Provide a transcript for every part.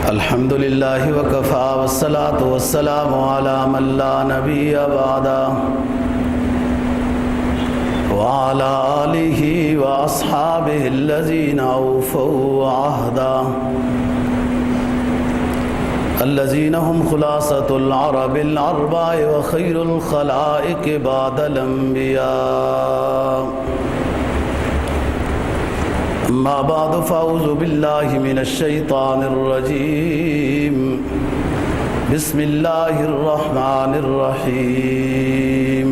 الحمدللہ وکفا والصلاة والسلام علی من لا نبی بعدہ وعلى آلہ واصحابہ الذین اوفوا عہدہ الذین هم خلاصة العرب الاربع وخیر الخلائق بعد الانبیاء اما بعد فاعوذ باللہ من الشیطان الرجیم بسم اللہ الرحمن الرحیم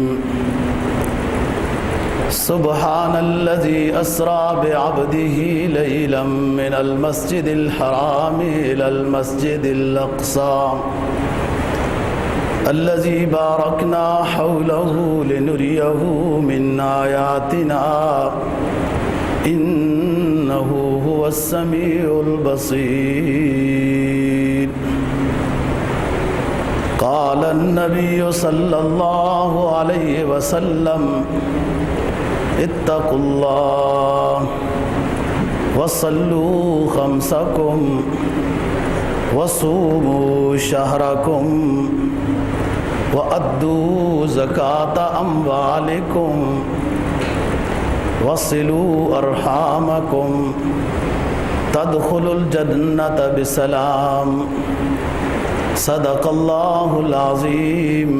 سبحان الذي اسرى بعبده ليلا من المسجد الحرام الى المسجد الاقصى الذي باركنا حوله لنريه من آياتنا إنه هو السميع البصير قال النبي صلى الله عليه وسلم اتقوا الله وصلوا خمسكم وصوموا شهركم وأدوا زكاة أموالكم وصلوا أرحامكم تدخلوا الجنة بسلام صدق الله العظيم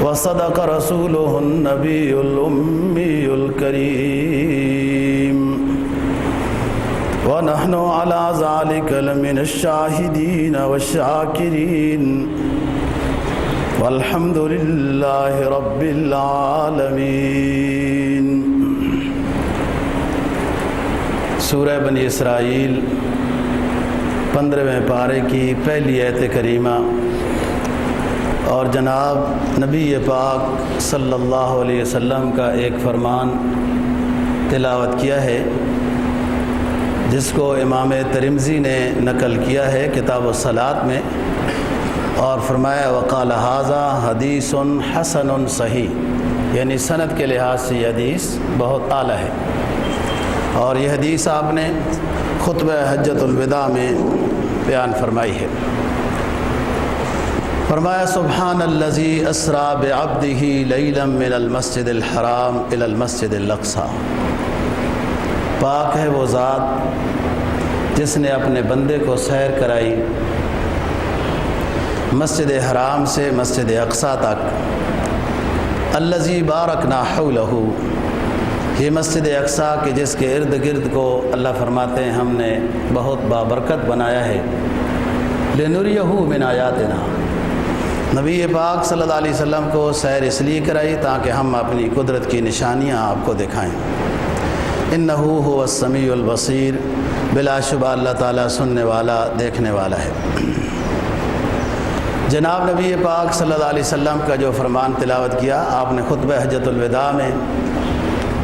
وصدق رسوله النبي الأمي الكريم ونحن على ذلك لمن الشاهدين والشاكرين والحمد لله رب العالمين۔ سورہ بنی اسرائیل 15ویں پارے کی پہلی آیت کریمہ اور جناب نبی پاک صلی اللہ علیہ وسلم کا ایک فرمان تلاوت کیا ہے، جس کو امام ترمذی نے نقل کیا ہے کتاب الصلاۃ میں، اور فرمایا وقال ھذا حدیث حسن صحیح، یعنی سند کے لحاظ سے یہ حدیث بہت اعلیٰ ہے، اور یہ حدیث آپ نے خطبہ حجۃ الوداع میں بیان فرمائی ہے۔ فرمایا سبحان الذی اسریٰ بعبدہ لیلا من المسجد الحرام الی المسجد الاقصی، پاک ہے وہ ذات جس نے اپنے بندے کو سیر کرائی مسجد حرام سے مسجد اقصی تک، الذی بارکنا حولہ، یہ مسجد اقصی کہ جس کے ارد گرد کو اللہ فرماتے ہیں ہم نے بہت بابرکت بنایا ہے، لنریہ من آیاتنا، نبی پاک صلی اللہ علیہ وسلم کو سیر اس لیے کرائی تاکہ ہم اپنی قدرت کی نشانیاں آپ کو دکھائیں۔ انہ هو السمیع البصیر، بلا شبہ اللہ تعالیٰ سننے والا دیکھنے والا ہے۔ جناب نبی پاک صلی اللہ علیہ وسلم کا جو فرمان تلاوت کیا آپ نے خطبہ حجۃ الوداع میں،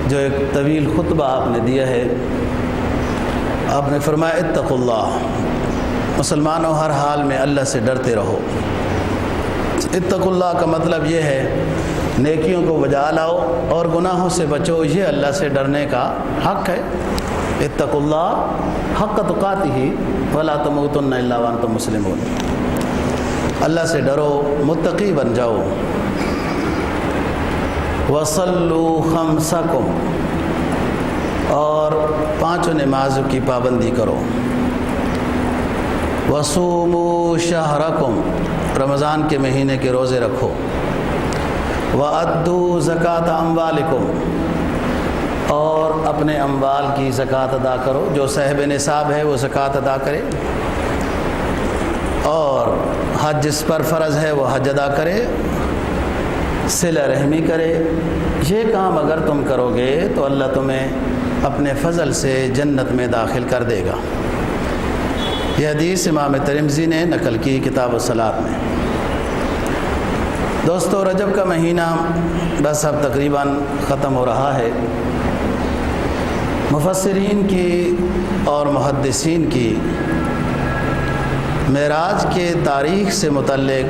جو ایک طویل خطبہ آپ نے دیا ہے، آپ نے فرمایا اتقوا اللہ، مسلمانوں ہر حال میں اللہ سے ڈرتے رہو۔ اتقوا اللہ کا مطلب یہ ہے نیکیوں کو بجا لاؤ اور گناہوں سے بچو، یہ اللہ سے ڈرنے کا حق ہے۔ اتقوا اللہ حق تقاتہ ولا تموتن الا وانتم مسلمون، اللہ سے ڈرو، متقی بن جاؤ۔ وصلوا خمسکم، اور 5 نمازوں کی پابندی کرو۔ وصوموا شہرکم، رمضان کے مہینے کے روزے رکھو۔ وَأَدُّوا زَكَاةَ أَمْوَالِكُمْ، اور اپنے اموال کی زکوٰۃ ادا کرو، جو صاحب نصاب ہے وہ زکوٰۃ ادا کرے، اور حج جس پر فرض ہے وہ حج ادا کرے، صلہ رحمی کرے۔ یہ کام اگر تم کرو گے تو اللہ تمہیں اپنے فضل سے جنت میں داخل کر دے گا۔ یہ حدیث امام ترمذی نے نقل کی کتاب الصلاۃ میں۔ دوستو، رجب کا مہینہ بس اب تقریباً ختم ہو رہا ہے۔ مفسرین کی اور محدثین کی معراج کے تاریخ سے متعلق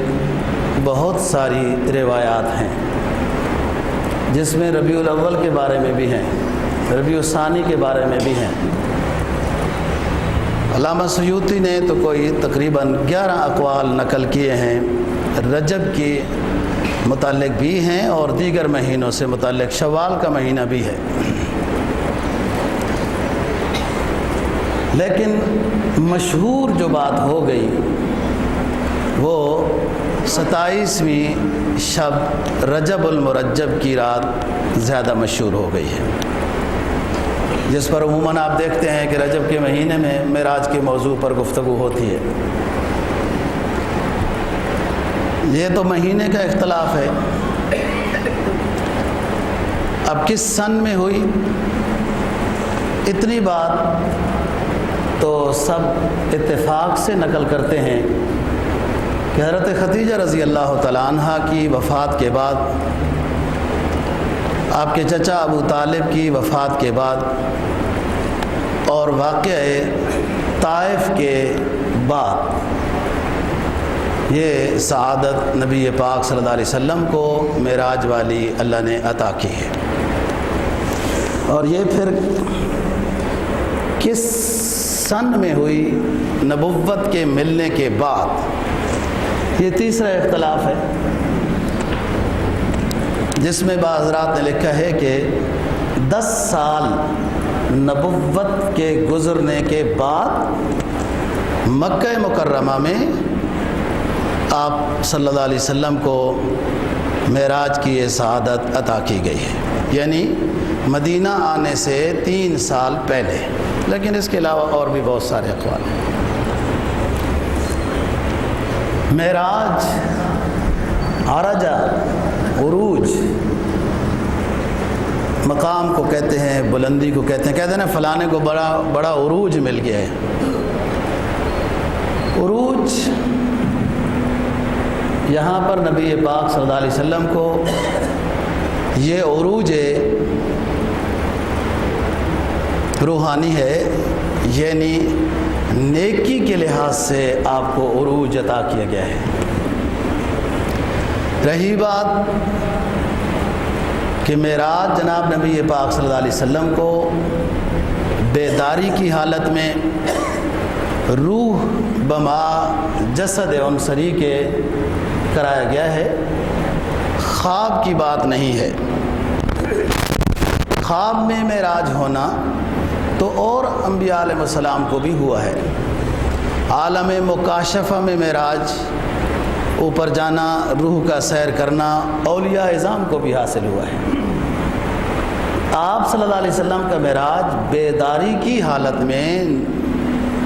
بہت ساری روایات ہیں، جس میں ربیع الاول کے بارے میں بھی ہیں، ربیع الثانی کے بارے میں بھی ہیں۔ علامہ سیوطی نے تو کوئی تقریباً 11 اقوال نقل کیے ہیں، رجب کے متعلق بھی ہیں اور دیگر مہینوں سے متعلق، شوال کا مہینہ بھی ہے۔ لیکن مشہور جو بات ہو گئی وہ 27ویں شب رجب المرجب کی رات زیادہ مشہور ہو گئی ہے، جس پر عموماً آپ دیکھتے ہیں کہ رجب کے مہینے میں معراج کے موضوع پر گفتگو ہوتی ہے۔ یہ تو مہینے کا اختلاف ہے، اب کس سن میں ہوئی اتنی بات تو سب اتفاق سے نقل کرتے ہیں کہ حضرت خدیجہ رضی اللہ تعالیٰ عنہ کی وفات کے بعد، آپ کے چچا ابو طالب کی وفات کے بعد اور واقعہ طائف کے بعد یہ سعادت نبی پاک صلی اللہ علیہ وسلم کو معراج والی اللہ نے عطا کی ہے۔ اور یہ پھر کس سن میں ہوئی نبوت کے ملنے کے بعد، یہ تیسرا اختلاف ہے، جس میں بعض حضرات نے لکھا ہے کہ 10 سال نبوت کے گزرنے کے بعد مکہ مکرمہ میں آپ صلی اللہ علیہ وسلم کو معراج کی یہ سعادت عطا کی گئی ہے، یعنی مدینہ آنے سے 3 سال پہلے۔ لیکن اس کے علاوہ اور بھی بہت سارے اقوال ہیں۔ معراج، عرجہ، عروج، مقام کو کہتے ہیں، بلندی کو کہتے ہیں نا فلانے کو بڑا عروج مل گیا ہے۔ عروج یہاں پر نبی پاک صلی اللہ علیہ وسلم کو یہ عروج روحانی ہے، یعنی نیکی کے لحاظ سے آپ کو عروج عطا کیا گیا ہے۔ رہی بات کہ معراج جناب نبی پاک صلی اللہ علیہ وسلم کو بیداری کی حالت میں روح بما جسد عنصری کے کرایا گیا ہے، خواب کی بات نہیں ہے۔ خواب میں معراج ہونا تو اور انبیاء علیہ السلام کو بھی ہوا ہے۔ عالم مکاشفہ میں معراج، اوپر جانا، روح کا سیر کرنا، اولیاء اعظام کو بھی حاصل ہوا ہے۔ آپ صلی اللہ علیہ وسلم کا معراج بیداری کی حالت میں،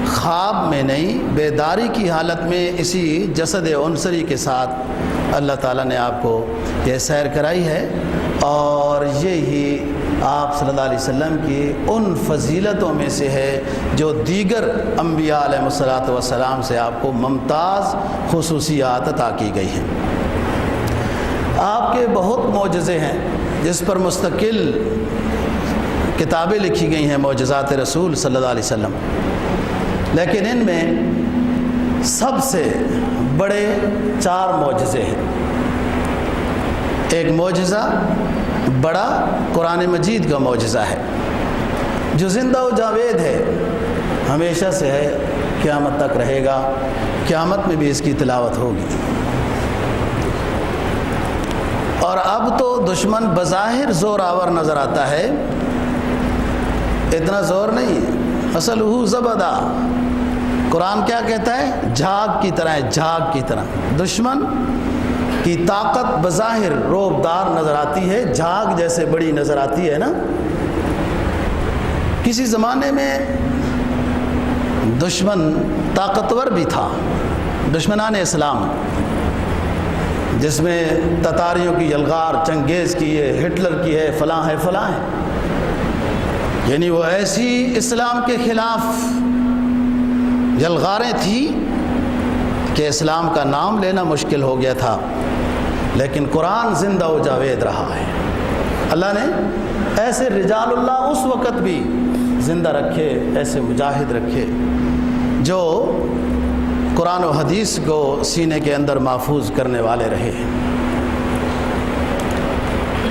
خواب میں نہیں، بیداری کی حالت میں اسی جسد عنصری کے ساتھ اللہ تعالیٰ نے آپ کو یہ سیر کرائی ہے، اور یہی آپ صلی اللہ علیہ وسلم کی ان فضیلتوں میں سے ہے جو دیگر انبیاء علیہ السلام سے آپ کو ممتاز خصوصیات عطا کی گئی ہیں۔ آپ کے بہت معجزے ہیں جس پر مستقل کتابیں لکھی گئی ہیں، معجزات رسول صلی اللہ علیہ وسلم، لیکن ان میں سب سے بڑے 4 معجزے ہیں۔ ایک معجزہ بڑا قرآن مجید کا معجزہ ہے جو زندہ و جاوید ہے، ہمیشہ سے ہے، قیامت تک رہے گا، قیامت میں بھی اس کی تلاوت ہوگی۔ اور اب تو دشمن بظاہر زور آور نظر آتا ہے، اتنا زور نہیں ہے، اصلہ زبدہ۔ قرآن کیا کہتا ہے؟ جھاگ کی طرح ہے، جھاگ کی طرح۔ دشمن کی طاقت بظاہر روبدار نظر آتی ہے، جھاگ جیسے بڑی نظر آتی ہے نا۔ کسی زمانے میں دشمن طاقتور بھی تھا، دشمنان اسلام، جس میں تتاریوں کی یلغار، چنگیز کی ہے، ہٹلر کی ہے، فلاں ہے، فلاں ہے، یعنی وہ ایسی اسلام کے خلاف یلغاریں تھیں کہ اسلام کا نام لینا مشکل ہو گیا تھا، لیکن قرآن زندہ و جاوید رہا ہے۔ اللہ نے ایسے رجال اللہ اس وقت بھی زندہ رکھے، ایسے مجاہد رکھے جو قرآن و حدیث کو سینے کے اندر محفوظ کرنے والے رہے۔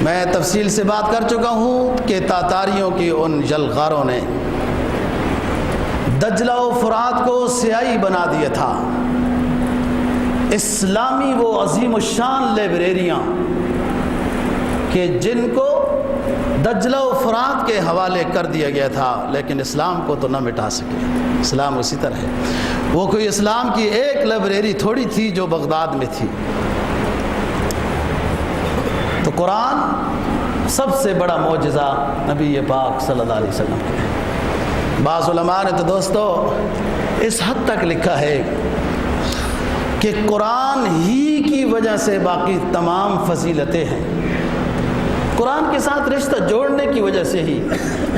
میں تفصیل سے بات کر چکا ہوں کہ تاتاریوں کی ان یلغاروں نے دجلہ و فرات کو سیاہی بنا دیا تھا۔ اسلامی وہ عظیم الشان لائبریریاں کہ جن کو دجلہ و فرات کے حوالے کر دیا گیا تھا، لیکن اسلام کو تو نہ مٹا سکے۔ اسلام اسی طرح ہے، وہ کوئی اسلام کی ایک لائبریری تھوڑی تھی جو بغداد میں تھی۔ تو قرآن سب سے بڑا معجزہ نبی پاک صلی اللہ علیہ وسلم کے۔ بعض علماء نے تو دوستو اس حد تک لکھا ہے کہ قرآن ہی کی وجہ سے باقی تمام فضیلتیں ہیں۔ قرآن کے ساتھ رشتہ جوڑنے کی وجہ سے ہی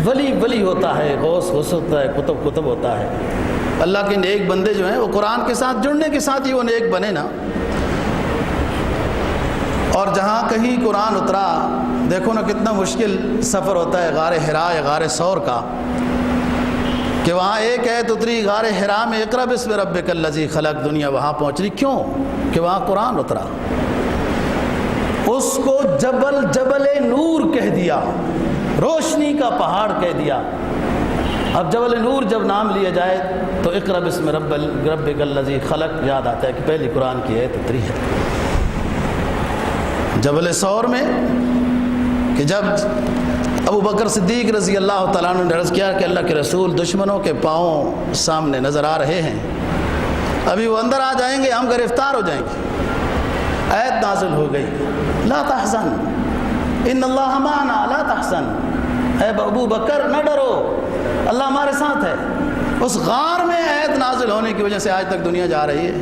ولی ہوتا ہے، غوث ہوتا ہے، قطب ہوتا ہے۔ اللہ کے نیک بندے جو ہیں وہ قرآن کے ساتھ جڑنے کے ساتھ ہی وہ نیک بنے نا۔ اور جہاں کہیں قرآن اترا، دیکھو نا کتنا مشکل سفر ہوتا ہے غار حرا یا غار ثور کا، کہ وہاں ایک آیت اتری غار حرا میں اقرأ بسم ربک الذی خلق، دنیا وہاں پہنچ رہی، کیوں؟ کہ وہاں قرآن اترا۔ اس کو جبل نور کہہ دیا، روشنی کا پہاڑ کہہ دیا۔ اب جبل نور جب نام لیا جائے تو اقرأ بسم ربک الذی خلق یاد آتا ہے کہ پہلی قرآن کی آیت اتری ہے۔ جبل ثور میں کہ جب ابو بکر صدیق رضی اللہ تعالیٰ عنہ نے عرض کیا کہ اللہ کے رسول دشمنوں کے پاؤں سامنے نظر آ رہے ہیں، ابھی وہ اندر آ جائیں گے، ہم گرفتار ہو جائیں گے۔ آیت نازل ہو گئی، لا تحزن ان اللہ معنا لا تحزن، اے ابو بکر نہ ڈرو، اللہ ہمارے ساتھ ہے۔ اس غار میں آیت نازل ہونے کی وجہ سے آج تک دنیا جا رہی ہے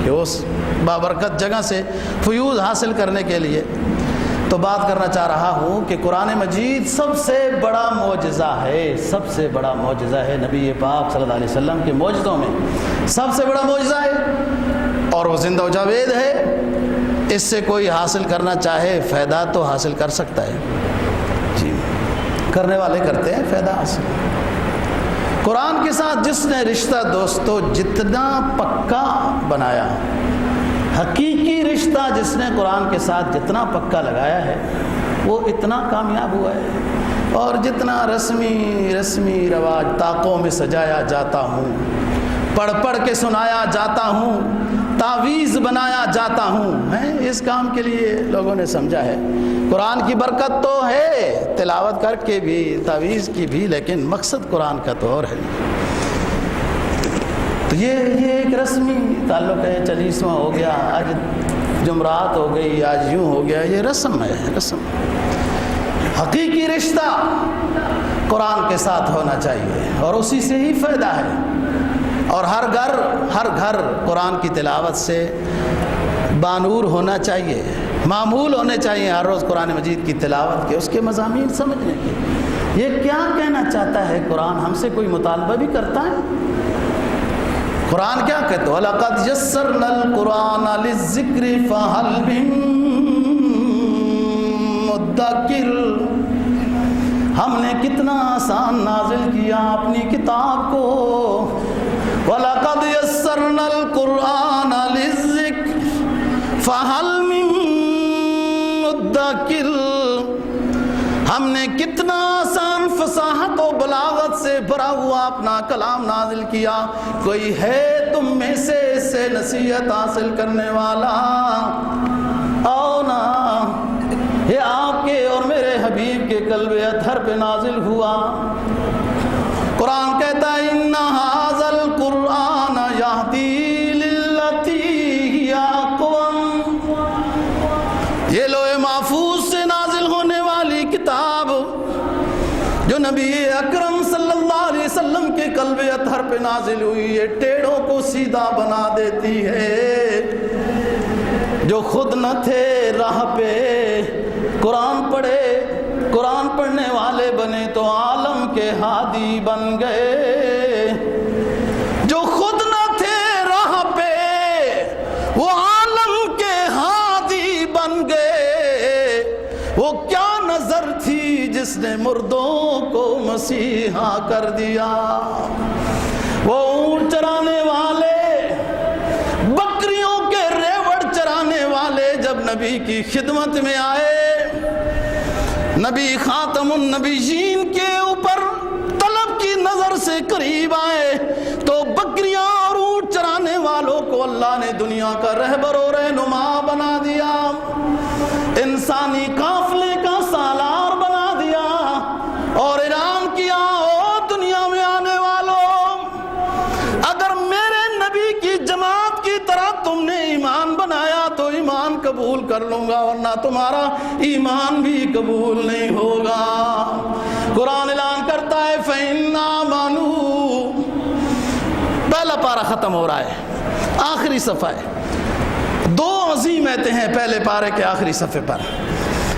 کہ اس بابرکت جگہ سے فیوز حاصل کرنے کے لیے۔ تو بات کرنا چاہ رہا ہوں کہ قرآن مجید سب سے بڑا معجزہ ہے، سب سے بڑا معجزہ ہے نبی پاک صلی اللہ علیہ وسلم کے معجزوں میں سب سے بڑا معجزہ ہے، اور وہ زندہ و جاوید ہے۔ اس سے کوئی حاصل کرنا چاہے فائدہ تو حاصل کر سکتا ہے، جی کرنے والے کرتے ہیں فائدہ حاصل۔ قرآن کے ساتھ جس نے رشتہ دوستو جتنا پکا بنایا، حقیقی رشتہ جس نے قرآن کے ساتھ جتنا پکا لگایا ہے وہ اتنا کامیاب ہوا ہے۔ اور جتنا رسمی رواج طاقوں میں سجایا جاتا ہوں، پڑھ کے سنایا جاتا ہوں، تعویذ بنایا جاتا ہوں، اس کام کے لیے لوگوں نے سمجھا ہے۔ قرآن کی برکت تو ہے تلاوت کر کے بھی، تعویذ کی بھی، لیکن مقصد قرآن کا تو اور ہے۔ تو یہ ایک رسمی تعلق ہے، 40واں ہو گیا، آج جمعرات ہو گئی، آج یوں ہو گیا، یہ رسم ہے، رسم۔ حقیقی رشتہ قرآن کے ساتھ ہونا چاہیے اور اسی سے ہی فائدہ ہے۔ اور ہر گھر قرآن کی تلاوت سے بانور ہونا چاہیے، معمول ہونے چاہیے ہر روز قرآن مجید کی تلاوت کے، اس کے مضامین سمجھنے کے۔ یہ کیا کہنا چاہتا ہے قرآن؟ ہم سے کوئی مطالبہ بھی کرتا ہے؟ قرآن کیا کہتا ہے؟ وَلَقَدْ يَسَّرْنَا الْقُرْآنَ لِلذِّكْرِ فَهَلْ مِن مُدَّكِرٍ۔ ہم نے کتنا آسان نازل کیا اپنی کتاب کو۔ وَلَقَدْ يَسَّرْنَا الْقُرْآنَ لِلذِّكْرِ فَهَلْ مِن مُدَّكِرٍ۔ ہم نے کتنا آسان فصاحت و بلاغت سے بھرا ہوا اپنا کلام نازل کیا، کوئی ہے تم میں سے اس سے نصیحت حاصل کرنے والا؟ آؤ نا، یہ آپ کے اور میرے حبیب کے قلب اطہر پہ نازل ہوا۔ قرآن کہتا ہے اِنَّ هَذَا الْقُرْآنَ يَهْدِي لِلَّتِي هِيَ أَقْوَمُ۔ یہ لوح محفوظ سے نازل ہونے والی کتاب جو نبی اکرم صلی اللہ علیہ وسلم کے قلب اطہر پہ نازل ہوئی، یہ ٹیڑھوں کو سیدھا بنا دیتی ہے۔ جو خود نہ تھے راہ پہ قرآن پڑھے، قرآن پڑھنے والے بنے تو عالم کے ہادی بن گئے۔ جو خود نہ تھے راہ پہ وہ عالم کے ہادی بن گئے۔ وہ کیا نظر تھی جس نے مردوں کو مسیحا کر دیا؟ وہ اونٹ چرانے والے نبی کی خدمت میں آئے، نبی خاتم النبیین کے اوپر طلب کی نظر سے قریب آئے تو بکریاں اور اونٹ چرانے والوں کو اللہ نے دنیا کا رہبر و رہنما بنا دیا، انسانی قافلے کا سالار بنا دیا اور اعلان کیا، او دنیا میں آنے والوں، اگر میرے نبی کی جماعت کی طرح تم نے ایمان بنایا تو ایمان قبول کر لوں گا، ورنہ تمہارا ایمان بھی قبول نہیں ہوگا۔ قرآن اعلان کرتا ہے فَإِنْ آمَنُوا، پہلا پارہ ختم ہو رہا ہے، آخری صفحہ ہے، دو عظیم آیتیں ہیں پہلے پارے کے آخری صفحے پر۔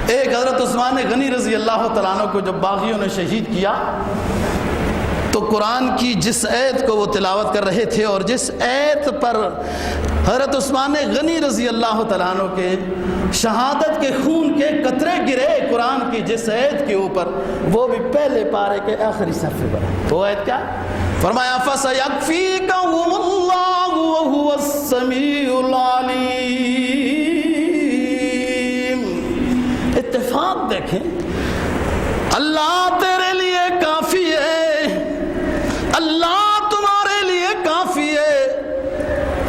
ایک حضرت عثمان غنی رضی اللہ تعالیٰ عنہ کو جب باغیوں نے شہید کیا تو قرآن کی جس آیت کو وہ تلاوت کر رہے تھے اور جس آیت پر حضرت عثمان غنی رضی اللہ تعالیٰ عنہ کے شہادت کے خون کے قطرے گرے قرآن کی جس آیت کے اوپر، وہ بھی پہلے پارے کے آخری صفحے پر ہے۔ وہ آیت کیا؟ فرمایا فَسَيَكْفِيكَهُمُ اللَّهُ وَهُوَ السَّمِيعُ الْعَلِيمُ۔ اتفاق دیکھیں، اللہ تیرے لیے کافی ہے، اللہ تمہارے لیے کافی ہے۔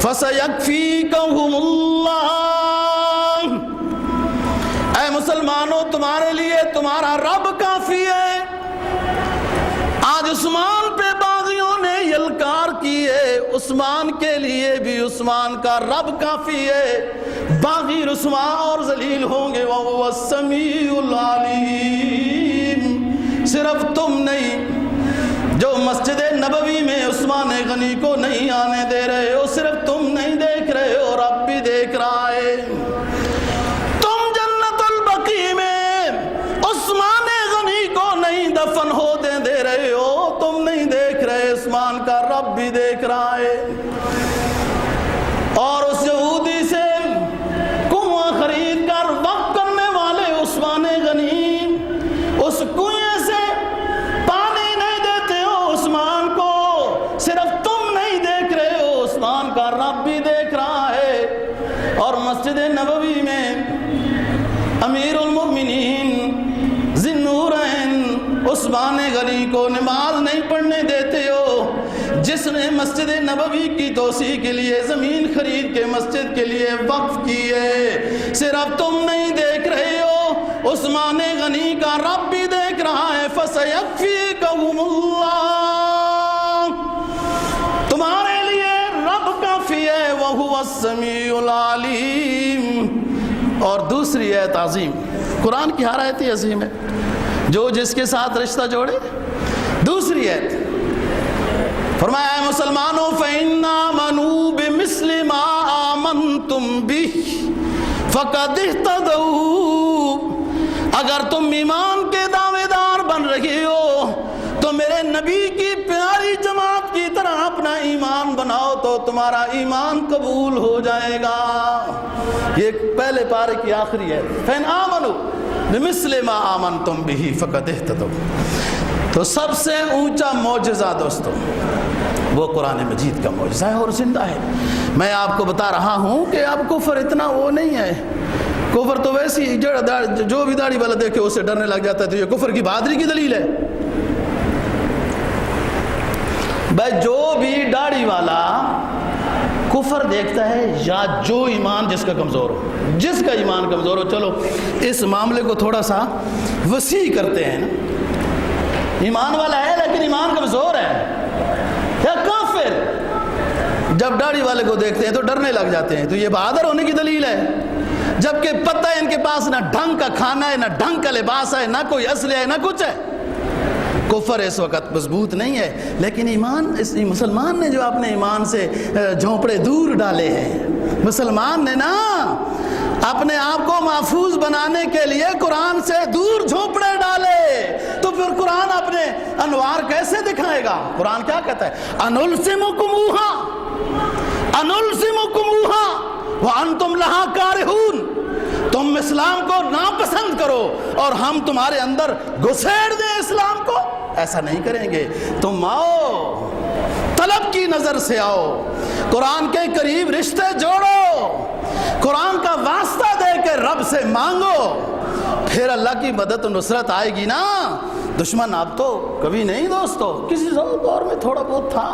فَسَيَكْفِيكَهُمُ اللَّهُ، اے مسلمانوں تمہارے لیے تمہارا رب کافی ہے۔ آج عثمان پہ باغیوں نے یلکار کی ہے، عثمان کے لیے بھی عثمان کا رب کافی ہے، باغی رسوا اور ذلیل ہوں گے۔ وَهُوَ السَّمِيعُ الْعَلِيمُ۔ صرف تم نہیں جو مسجد نبوی میں عثمان غنی کو نہیں آنے دے رہے ہو، صرف تم نہیں دیکھ رہے ہو، رب بھی دیکھ رہا ہے۔ تم جنت البقیع میں عثمان غنی کو نہیں دفن ہونے دے رہے ہو، تم نہیں دیکھ رہے، عثمان کا رب بھی دیکھ رہا ہے۔ اور اس یہودی سے کنواں خرید کر وقف کرنے والے عثمان غنی اس کنویں سے پانی نہیں دیتے ہو عثمان کو، صرف تم نہیں دیکھ رہے ہو، عثمان کا رب بھی دیکھ رہا ہے۔ اور مسجد نبوی میں امیر المؤمنین ذی النورین عثمان غنی کو نماز نہیں پڑھنے دیتے ہو، جس نے مسجد نبوی کی توسیع کے لیے زمین خرید کے مسجد کے لیے وقف کی ہے، صرف تم نہیں دیکھ رہے ہو، عثمان غنی کا رب بھی دیکھ رہا ہے۔ فَسَيَكْفِيكَهُمُ اللَّهُ، تمہارے لیے رب کافی ہے۔ وَهُوَ السَّمِيعُ الْعَلِيمُ۔ اور دوسری آیت عظیم، قرآن کی ہر آیت عظیم ہے، جو جس کے ساتھ رشتہ جوڑے۔ دوسری آیت فرمایا ہے مسلمانوں فَإِنْ آمَنُوا بِمِثْلِ مَا آمَنْتُمْ بِهِ فَقَدِ اهْتَدَوْا، اگر تم ایمان کے دعوے دار بن رہے ہو تو میرے نبی کی پیاری جماعت کی طرح اپنا ایمان بناؤ تو تمہارا ایمان قبول ہو جائے گا۔ یہ پہلے پارے کی آخری ہے، فَإِنْ آمَنُوا بِمِثْلِ مَا آمَنْتُمْ بِهِ فَقَدِ اهْتَدَوْا۔ تو سب سے اونچا معجزہ دوستو وہ قرآن مجید کا معجزہ ہے اور زندہ ہے۔ میں آپ کو بتا رہا ہوں کہ اب کفر اتنا وہ نہیں ہے، کفر تو ویسی جو بھی داڑھی والا دیکھے اسے ڈرنے لگ جاتا ہے، تو یہ کفر کی بہادری کی دلیل ہے۔ بھائی جو بھی داڑھی والا کفر دیکھتا ہے یا جو ایمان جس کا کمزور ہو، جس کا ایمان کمزور ہو، چلو اس معاملے کو تھوڑا سا وسیع کرتے ہیں نا، ایمان والا ہے لیکن ایمان کمزور ہے یا کافر، جب داڑھی والے کو دیکھتے ہیں تو ڈرنے لگ جاتے ہیں، تو یہ بہادر ہونے کی دلیل ہے، جبکہ پتہ ہے ان کے پاس نہ ڈھنگ کا کھانا ہے، نہ ڈھنگ کا لباس ہے، نہ کوئی اسلحہ ہے، نہ کچھ ہے۔ کفر اس وقت مضبوط نہیں ہے، لیکن ایمان، اس مسلمان نے جو اپنے ایمان سے جھونپڑے دور ڈالے ہیں، مسلمان نے نا اپنے آپ کو محفوظ بنانے کے لیے قرآن سے دور جھونپڑے ڈالے، تو پھر قرآن اپنے انوار کیسے دکھائے گا؟ قرآن کیا کہتا ہے؟ انلزمکموہا وانتم لہا کارہون، تم اسلام کو ناپسند کرو اور ہم تمہارے اندر گھسیڑ دیں اسلام کو، ایسا نہیں کریں گے۔ تم آؤ، طلب کی نظر سے آؤ، قرآن کے قریب رشتے جوڑو، قرآن کا واسطہ دے کے رب سے مانگو، پھر اللہ کی مدد و نصرت آئے گی نا۔ دشمن اب تو کبھی نہیں دوستو، کسی دور میں تھوڑا بہت تھا،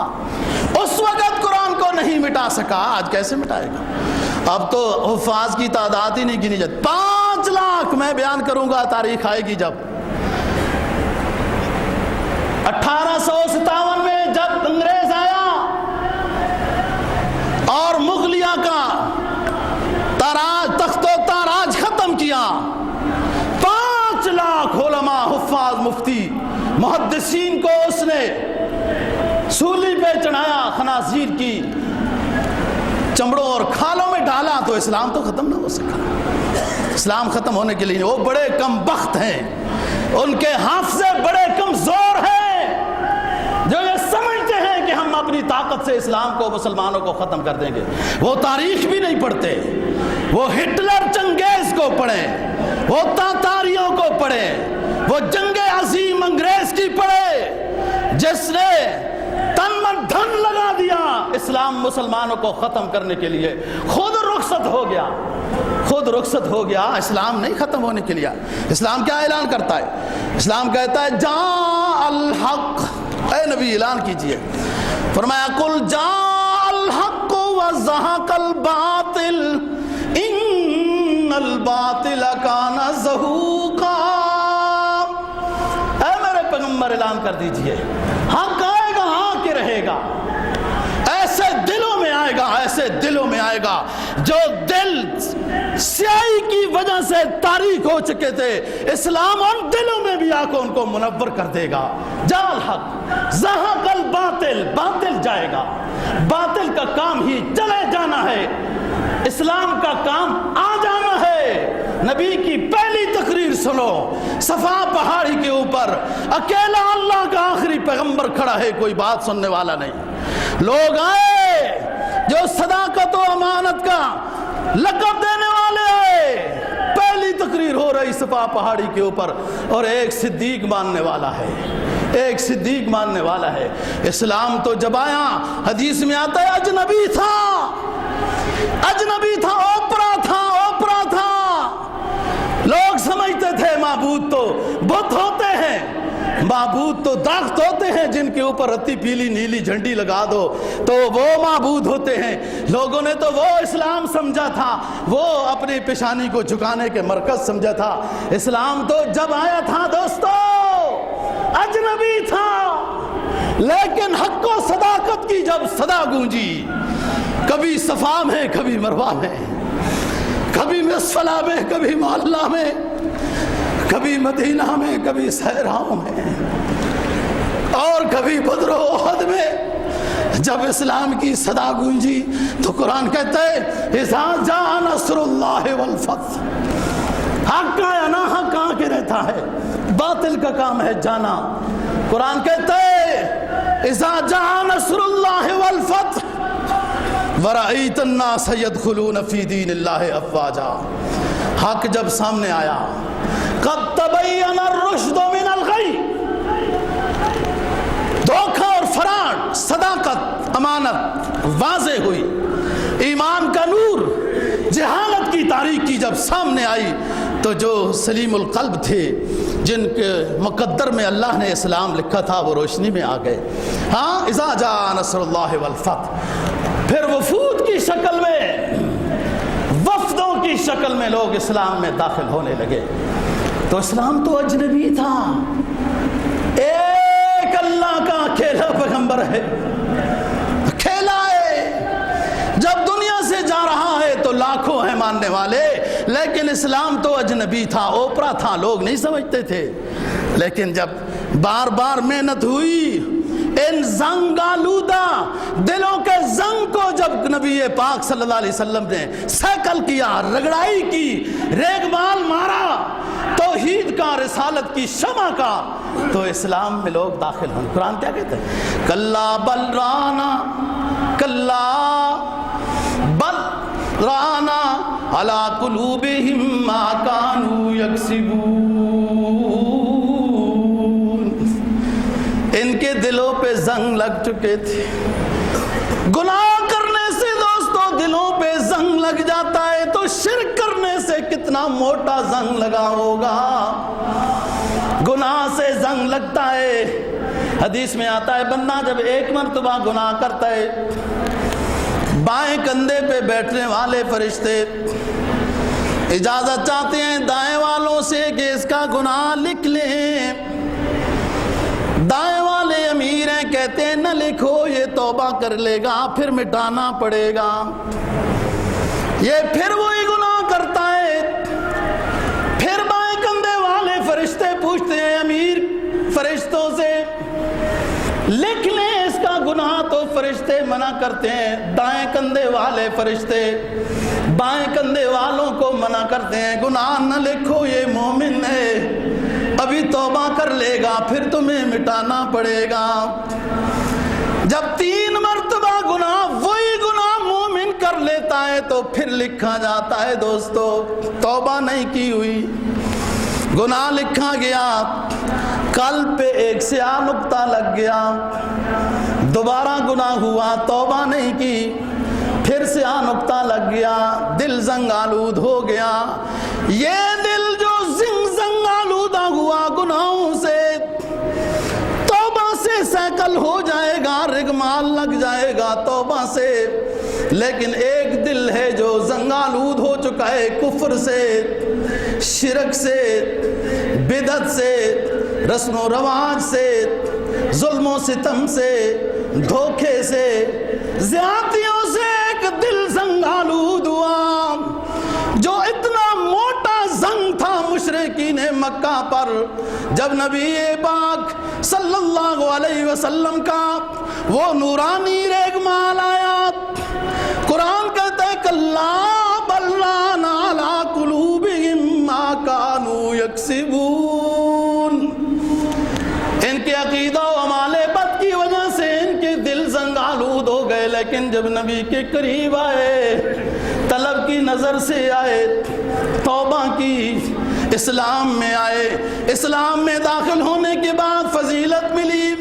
اس وقت قرآن کو نہیں مٹا سکا، آج کیسے مٹائے گا؟ اب تو حفاظ کی تعداد ہی نہیں گنی جاتی، 5 لاکھ میں بیان کروں گا، تاریخ آئے گی جب 1857 میں جب انگریز آیا اور مغلیہ کا تخت و تاراج ختم کیا، 5 لاکھ علماء، حفاظ، مفتی، محدثین کو اس نے سولی پہ چڑھایا، خنازیر کی چمڑوں اور کھالوں میں ڈالا، تو اسلام تو ختم نہ ہو سکا۔ اسلام ختم ہونے کے لیے وہ بڑے کم بخت ہیں، ان کے حافظے بڑے کمزور ہیں جو یہ سمجھتے ہیں کہ ہم اپنی طاقت سے اسلام کو، مسلمانوں کو ختم کر دیں گے۔ وہ تاریخ بھی نہیں پڑھتے، وہ ہٹلر چنگیز کو پڑھیں، وہ تاتاریوں کو پڑھیں، وہ جنگ عظیم انگریز کی پڑھیں جس نے تن من دھن لگا دیا اسلام مسلمانوں کو ختم کرنے کے لیے، خود رخصت ہو گیا، خود رخصت ہو گیا، اسلام نہیں ختم ہونے کے لیے۔ اسلام کیا اعلان کرتا ہے؟ اسلام کہتا ہے جاء الحق، اے نبی اعلان کیجئے، فرمایا قل جاء الحق وزهق الباطل ان الباطل کان زہوقا۔ اے میرے پیغمبر اعلان کر دیجئے، حق آئے گا، ہاں کے رہے گا، ایسے دلوں میں آئے گا، ایسے دلوں میں آئے گا جو دل سیاہی کی وجہ سے تاریک ہو چکے تھے، اسلام ان دلوں میں بھی آ کے ان کو منور کر دے گا۔ جاء الحق زہق الباطل، باطل جائے گا، باطل کا کام ہی چلے جانا ہے، اسلام کا کام آ جانا ہے۔ نبی کی پہلی تقریر سنو، صفا پہاڑی کے اوپر اکیلا اللہ کا آخری پیغمبر کھڑا ہے، کوئی بات سننے والا نہیں، لوگ آئے جو صداقت و امانت کا لقب دینے والے آئے، پہلی تقریر ہو رہی صفا پہاڑی کے اوپر، اور ایک صدیق ماننے والا ہے، ایک صدیق ماننے والا ہے۔ اسلام تو جب آیا، حدیث میں آتا ہے اجنبی تھا، اجنبی تھا، اوپرا تھا، اوپرا تھا، لوگ سمجھتے تھے معبود تو بت ہوتے ہیں، معبود تو درخت ہوتے ہیں جن کے اوپر رتی پیلی نیلی جھنڈی لگا دو تو وہ معبود ہوتے ہیں۔ لوگوں نے تو وہ اسلام سمجھا تھا، وہ اپنی پیشانی کو جھکانے کے مرکز سمجھا تھا۔ اسلام تو جب آیا تھا دوستو اجنبی تھا، لیکن حق و صداقت کی جب صدا گونجی، کبھی صفا میں، کبھی مروہ میں، کبھی مسفلہ میں، کبھی محلہ میں، کبھی مدینہ میں، کبھی صحراؤں میں، اور کبھی بدر و احد میں، جب اسلام کی صدا گونجی تو قرآن کہتا ہے اذا جاء نصر اللہ والفتح، حق آیا نا، حق آ کے رہتا ہے، باطل کا کام ہے جانا۔ قرآن کہتا ہے اذا جاء نصر اللہ والفتح ورأیت الناس يدخلون فی دین اللہ افواجا، حق جب سامنے آیا، قد تبین الرشد من الغی، دھوکہ اور فراڈ، صداقت، امانت واضح ہوئی، ایمان کا نور، جہالت کی تاریکی جب سامنے آئی تو جو سلیم القلب تھے، جن کے مقدر میں اللہ نے اسلام لکھا تھا، وہ روشنی میں آ گئے۔ ہاں اذا جاء نصر اللہ والفتح، پھر وفود کی شکل میں، وفدوں کی شکل میں لوگ اسلام میں داخل ہونے لگے۔ تو اسلام تو اجنبی تھا، ایک اللہ کا اکیلا پیغمبر ہے، اکیلا ہے، جب دنیا سے جا رہا ہے تو لاکھوں ہیں ماننے والے، لیکن اسلام تو اجنبی تھا، اوپرا تھا، لوگ نہیں سمجھتے تھے۔ لیکن جب بار بار محنت ہوئی، ان زنگ آلودہ دلوں کے زنگ کو جب نبی پاک صلی اللہ علیہ وسلم نے سیکل کیا، رگڑائی کی، ریگ مال مارا توحید کا، رسالت کی شمع کا، تو اسلام میں لوگ داخل ہوں۔ قرآن کیا کہتے ہیں؟ کلا بل رانا، کلا بل رانا علی قلوبہم ما کانوا یکسبون، ان کے دلوں پہ زنگ لگ چکے تھے۔ گناہ کرنے سے دوستو دلوں پہ زنگ لگ جاتا ہے تو شرک کرنے سے کتنا موٹا زنگ لگا ہوگا. گناہ سے زنگ لگتا ہے. حدیث میں آتا ہے بندہ جب ایک مرتبہ گناہ کرتا ہے، بائیں کندھے پہ بیٹھنے والے فرشتے اجازت چاہتے ہیں دائیں والوں سے کہ اس کا گناہ لکھ لیں. دائیں والے امیر ہیں، کہتے ہیں نہ لکھو، یہ توبہ کر لے گا پھر مٹانا پڑے گا. یہ پھر وہی گناہ کرتا ہے. پھر بائیں کندھے والے فرشتے پوچھتے ہیں امیر فرشتوں سے لکھ لیں اس کا گناہ، تو فرشتے منع کرتے ہیں. دائیں کندھے والے فرشتے بائیں کندھے والوں کو منع کرتے ہیں گناہ نہ لکھو، یہ مومن ہے، ابھی توبہ کر لے گا پھر تمہیں مٹانا پڑے گا. جب 3 مرتبہ گناہ وہی گناہ مومن کر لیتا ہے تو پھر لکھا جاتا ہے دوستو توبہ نہیں کی ہوئی. گناہ لکھا گیا، قلب پہ ایک سیاہ نقطہ لگ گیا، دوبارہ گناہ ہوا، توبہ نہیں کی، پھر سیاہ نقطہ لگ گیا، دل زنگ آلود ہو گیا. یہ دل جو زنگ آلودہ ہوا گناہوں سے، توبہ سے سیکل ہو جائے گا، رگمال لگ جائے گا توبہ سے. لیکن ایک دل ہے جو زنگ آلود ہو چکا ہے کفر سے، شرک سے، بدعت سے، رسم و رواج سے، ظلم و ستم سے، دھوکے سے، زیادتیوں سے. ایک دل زنگ آلود ہوا جو اتنا موٹا زنگ تھا مشرکین مکہ پر. جب نبی پاک صلی اللہ علیہ وسلم کا وہ نورانی ریگمال آیا، قرآن کہتا ہے کلا بل ران علی قلوبہم ما کانوا یکسبون. ان کے عقیدہ و اعمال بد کی وجہ سے ان کے دل زنگ آلود ہو گئے. لیکن جب نبی کے قریب آئے، طلب کی نظر سے آئے، توبہ کی، اسلام میں آئے، اسلام میں داخل ہونے کے بعد فضیلت ملی.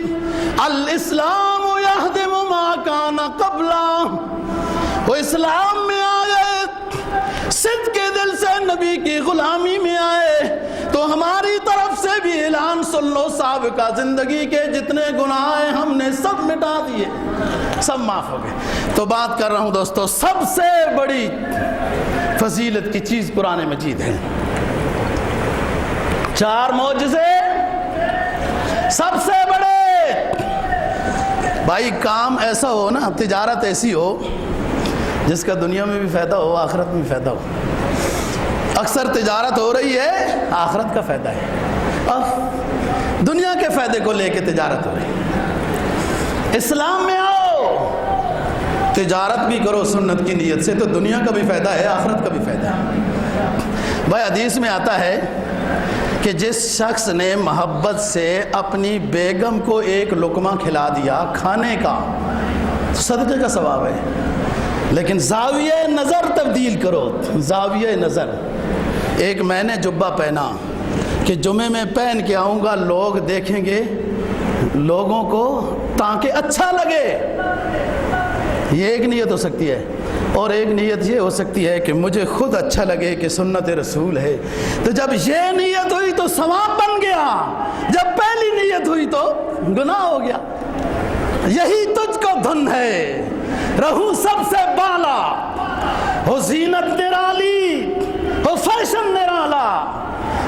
الاسلام یہدم ما کان قبلہ. وہ اسلام میں آ گئے، صدق کے دل سے نبی کی غلامی میں آئے. تو ہماری طرف سے بھی اعلان سن لو، سابقہ زندگی کے جتنے گناہ ہیں ہم نے سب مٹا دیے، سب معاف ہو گئے. تو بات کر رہا ہوں دوستو، سب سے بڑی فضیلت کی چیز قرآن مجید ہے. 4 معجزے سب سے بڑے. بھائی کام ایسا ہو نا، تجارت ایسی ہو جس کا دنیا میں بھی فائدہ ہو، آخرت میں بھی فائدہ ہو. اکثر تجارت ہو رہی ہے، آخرت کا فائدہ ہے، اور دنیا کے فائدے کو لے کے تجارت ہو رہی ہے. اسلام میں آؤ، تجارت بھی کرو سنت کی نیت سے، تو دنیا کا بھی فائدہ ہے، آخرت کا بھی فائدہ ہے. بھائی حدیث میں آتا ہے کہ جس شخص نے محبت سے اپنی بیگم کو ایک لقمہ کھلا دیا کھانے کا، تو صدقے کا ثواب ہے. لیکن زاویہ نظر تبدیل کرو، زاویہ نظر. ایک میں نے جبہ پہنا کہ جمعے میں پہن کے آؤں گا، لوگ دیکھیں گے، لوگوں کو تاکہ اچھا لگے. یہ ایک نیت ہو سکتی ہے. اور ایک نیت یہ ہو سکتی ہے کہ مجھے خود اچھا لگے کہ سنت رسول ہے. تو جب یہ نیت ہوئی تو ثواب بن گیا، جب پہلی نیت ہوئی تو گناہ ہو گیا. یہی تجھ کو دھن ہے، رہو سب سے بالا، ہو زینت نرالی، ہو فیشن نرالا،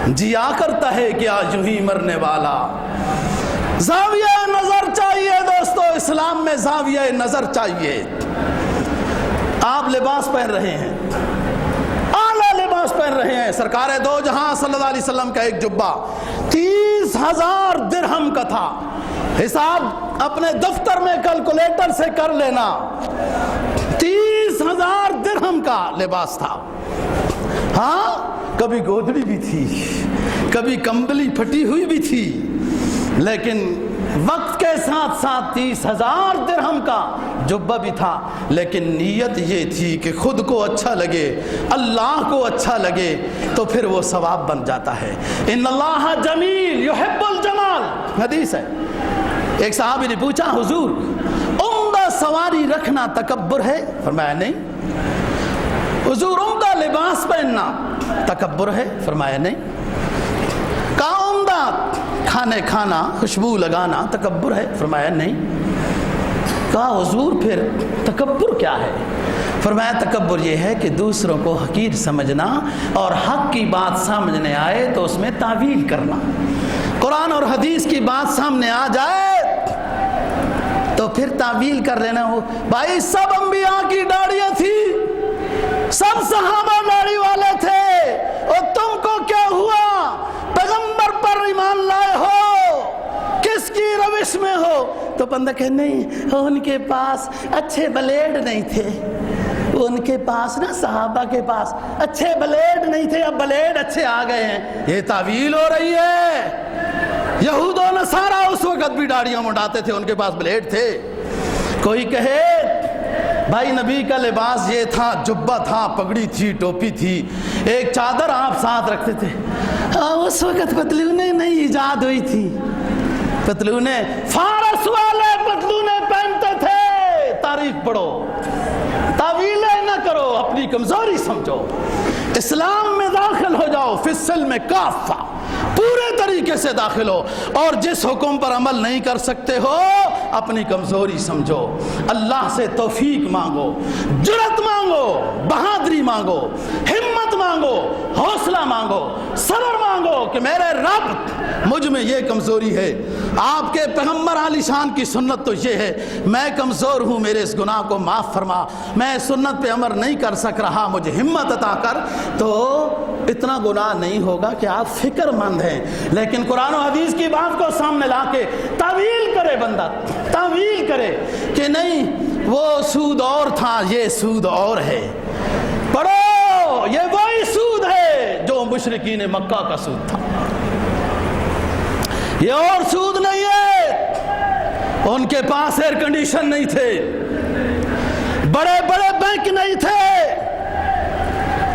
جیا کرتا ہے کیا یوں ہی مرنے والا. زاویہ نظر چاہیے دوستو، اسلام میں زاویہ نظر چاہیے. آپ لباس پہن رہے ہیں، اعلیٰ لباس پہن رہے ہیں. سرکار دو جہاں صلی اللہ علیہ وسلم کا ایک جبہ 30,000 درہم کا تھا. حساب اپنے دفتر میں کیلکولیٹر سے کر لینا، 30,000 درہم کا لباس تھا. ہاں کبھی گودڑی بھی تھی، کبھی کمبلی پھٹی ہوئی بھی تھی، لیکن وقت کے ساتھ ساتھ 30,000 درہم کا جبہ بھی تھا. لیکن نیت یہ تھی کہ خود کو اچھا لگے، اللہ کو اچھا لگے، تو پھر وہ ثواب بن جاتا ہے. ان اللہ جمیل یحب الجمال، حدیث ہے. ایک صحابی نے پوچھا حضور عمدہ سواری رکھنا تکبر ہے؟ فرمایا نہیں. حضور عمدہ لباس پہننا تکبر ہے؟ فرمایا نہیں۔ کہا عمدہ کھانے کھانا، خوشبو لگانا تکبر ہے؟ فرمایا نہیں۔ کہا حضور پھر تکبر کیا ہے؟ فرمایا تکبر یہ ہے کہ دوسروں کو حقیر سمجھنا اور حق کی بات سامنے آئے تو اس میں تعویل کرنا۔ قرآن اور حدیث کی بات سامنے آ جائے تو پھر تعویل کر لینا ہو۔ بھائی سب انبیاء کی داڑیاں تھی، سب صحابہ داڑھی والے تھے، اور تم کو کیا ہوا؟ پیغمبر پر ایمان لائے ہو، کس کی روش میں ہو؟ تو بندہ کہ نہیں، ان کے پاس اچھے بلیڈ نہیں تھے، ان کے پاس نا صحابہ کے پاس اچھے بلیڈ نہیں تھے، اب بلیڈ اچھے آ گئے ہیں۔ یہ تعویل ہو رہی ہے۔ یہود و نصارہ اس وقت بھی داڑیاں مڈاتے تھے، ان کے پاس بلیڈ تھے۔ کوئی کہے بھائی نبی کا لباس یہ تھا، جبہ تھا، پگڑی تھی، ٹوپی تھی، ایک چادر آپ ساتھ رکھتے تھے۔ اس وقت پتلونیں نہیں ایجاد ہوئی تھی، پتلونیں فارس والے پتلونیں پہنتے تھے۔ تاریخ پڑھو، تعویلیں نہ کرو، اپنی کمزوری سمجھو، اسلام میں داخل ہو جاؤ، فی السلم کافہ، پورے طریقے سے داخل ہو، اور جس حکم پر عمل نہیں کر سکتے ہو اپنی کمزوری سمجھو، اللہ سے توفیق مانگو، جرأت مانگو، بہادری مانگو، ہمت مانگو، حوصلہ مانگو، صبر مانگو کہ میرے رب مجھ میں یہ کمزوری ہے۔ آپ کے پیغمبر عالی شان کی سنت تو یہ ہے، میں کمزور ہوں، میرے اس گناہ کو معاف فرما، میں سنت پہ عمل نہیں کر سک رہا، مجھے ہمت عطا کر، تو اتنا گناہ نہیں ہوگا کہ آپ فکر مند ہیں۔ لیکن قرآن و حدیث کی بات کو سامنے لا کے تعویل کرے بندہ، تعویل کرے کہ نہیں وہ سود اور تھا، یہ سود اور ہے۔ پڑھو، یہ وہی سود ہے جو مشرکین مکہ کا سود تھا، یہ اور سود نہیں ہے۔ ان کے پاس ایئر کنڈیشن نہیں تھے، بڑے بڑے بینک نہیں تھے،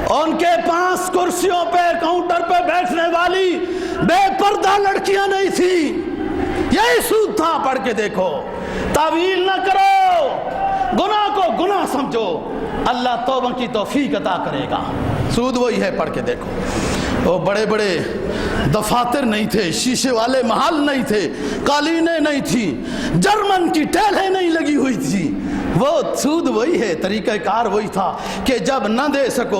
ان کے پاس کرسیوں پہ کاؤنٹر پہ بیٹھنے والی بے پردہ لڑکیاں نہیں تھیں۔ یہی سود تھا، پڑھ کے دیکھو، تعویل نہ کرو، گناہ کو گناہ سمجھو، اللہ توبہ کی توفیق عطا کرے گا۔ سود وہی ہے، پڑھ کے دیکھو۔ وہ بڑے بڑے دفاتر نہیں تھے، شیشے والے محل نہیں تھے، قالینیں نہیں تھیں، جرمن کی ٹیلیں نہیں لگی ہوئی تھی۔ وہ سود وہی ہے، طریقہ کار وہی تھا کہ جب نہ دے سکو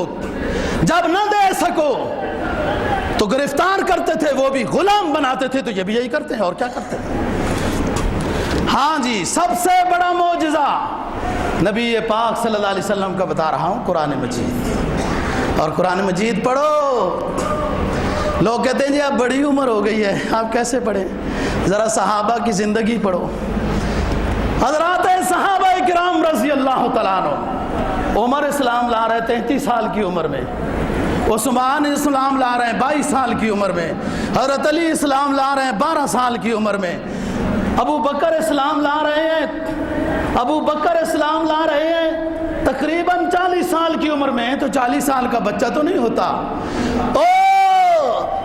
تو گرفتار کرتے تھے، وہ بھی غلام بناتے تھے، تو یہ بھی یہی کرتے ہیں، اور کیا کرتے ہیں۔ ہاں جی، سب سے بڑا معجزہ نبی پاک صلی اللہ علیہ وسلم کا بتا رہا ہوں، قرآن مجید۔ اور قرآن مجید پڑھو، لوگ کہتے ہیں جی اب بڑی عمر ہو گئی ہے، آپ کیسے پڑھیں؟ ذرا صحابہ کی زندگی پڑھو۔ حضرات صحابہ کرام رضی اللہ تعالیٰ عنہ، عمر اسلام لا رہے 33 سال کی عمر میں، عثمان اسلام لا رہے ہیں 22 سال کی عمر میں، حضرت علی اسلام لا رہے ہیں 12 سال کی عمر میں، ابو بکر اسلام لا رہے ہیں تقریباً 40 سال کی عمر میں، تو 40 سال کا بچہ تو نہیں ہوتا۔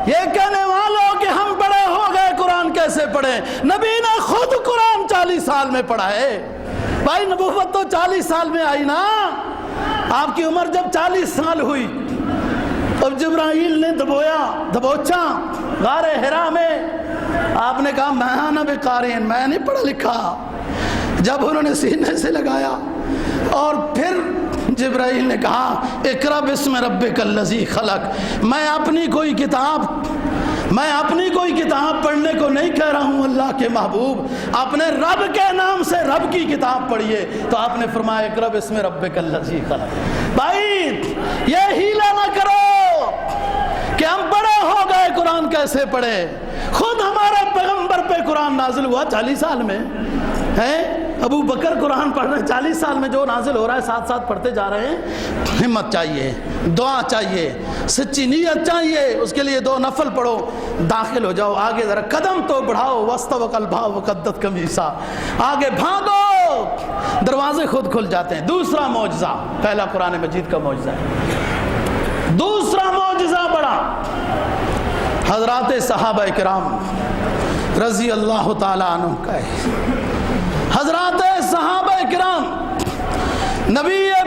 یہ کہنے والوں کہ ہم بڑے ہو گئے قرآن کیسے پڑھیں؟ نبی نے خود قرآن 40 سال میں پڑھا ہے۔ بھائی نبوت تو 40 سال میں آئی نا، آپ کی عمر جب 40 سال ہوئی، اب جبرائیل نے دبوچا غار حرا میں، آپ نے کہا میں نہ بقارئ، میں نہیں پڑھا لکھا۔ جب انہوں نے سینے سے لگایا، اور پھر جبرائیل نے کہا اقرأ باسم ربک الذی خلق، میں اپنی کوئی کتاب پڑھنے کو نہیں کہہ رہا ہوں، اللہ کے محبوب اپنے رب کے نام سے رب کی کتاب پڑھیے، تو آپ نے فرمایا اقرأ باسم ربک الذی خلق۔ بھائی یہ ہیلا نہ کرو کہ ہم بڑے ہو گئے قرآن کیسے پڑھے؟ خود ہمارے پیغمبر پہ قرآن نازل ہوا 40 سال میں ہے، ابو بکر قرآن پڑھ رہے ہیں 40 سال میں، جو نازل ہو رہا ہے ساتھ ساتھ پڑھتے جا رہے ہیں۔ ہمت چاہیے، دعا چاہیے، سچی نیت چاہیے، اس کے لیے 2 نفل پڑھو، داخل ہو جاؤ، آگے ذرا قدم تو بڑھاؤ، واستبق الباب وقدت قمیصہ، آگے بھاگو، دروازے خود کھل جاتے ہیں۔ دوسرا معجزہ، پہلا قرآن مجید کا معجزہ ہے، دوسرا معجزہ بڑا حضرات صحابہ کرام رضی اللہ تعالیٰ عنہ کا ہے۔ حضرات صحابہ کرام نبی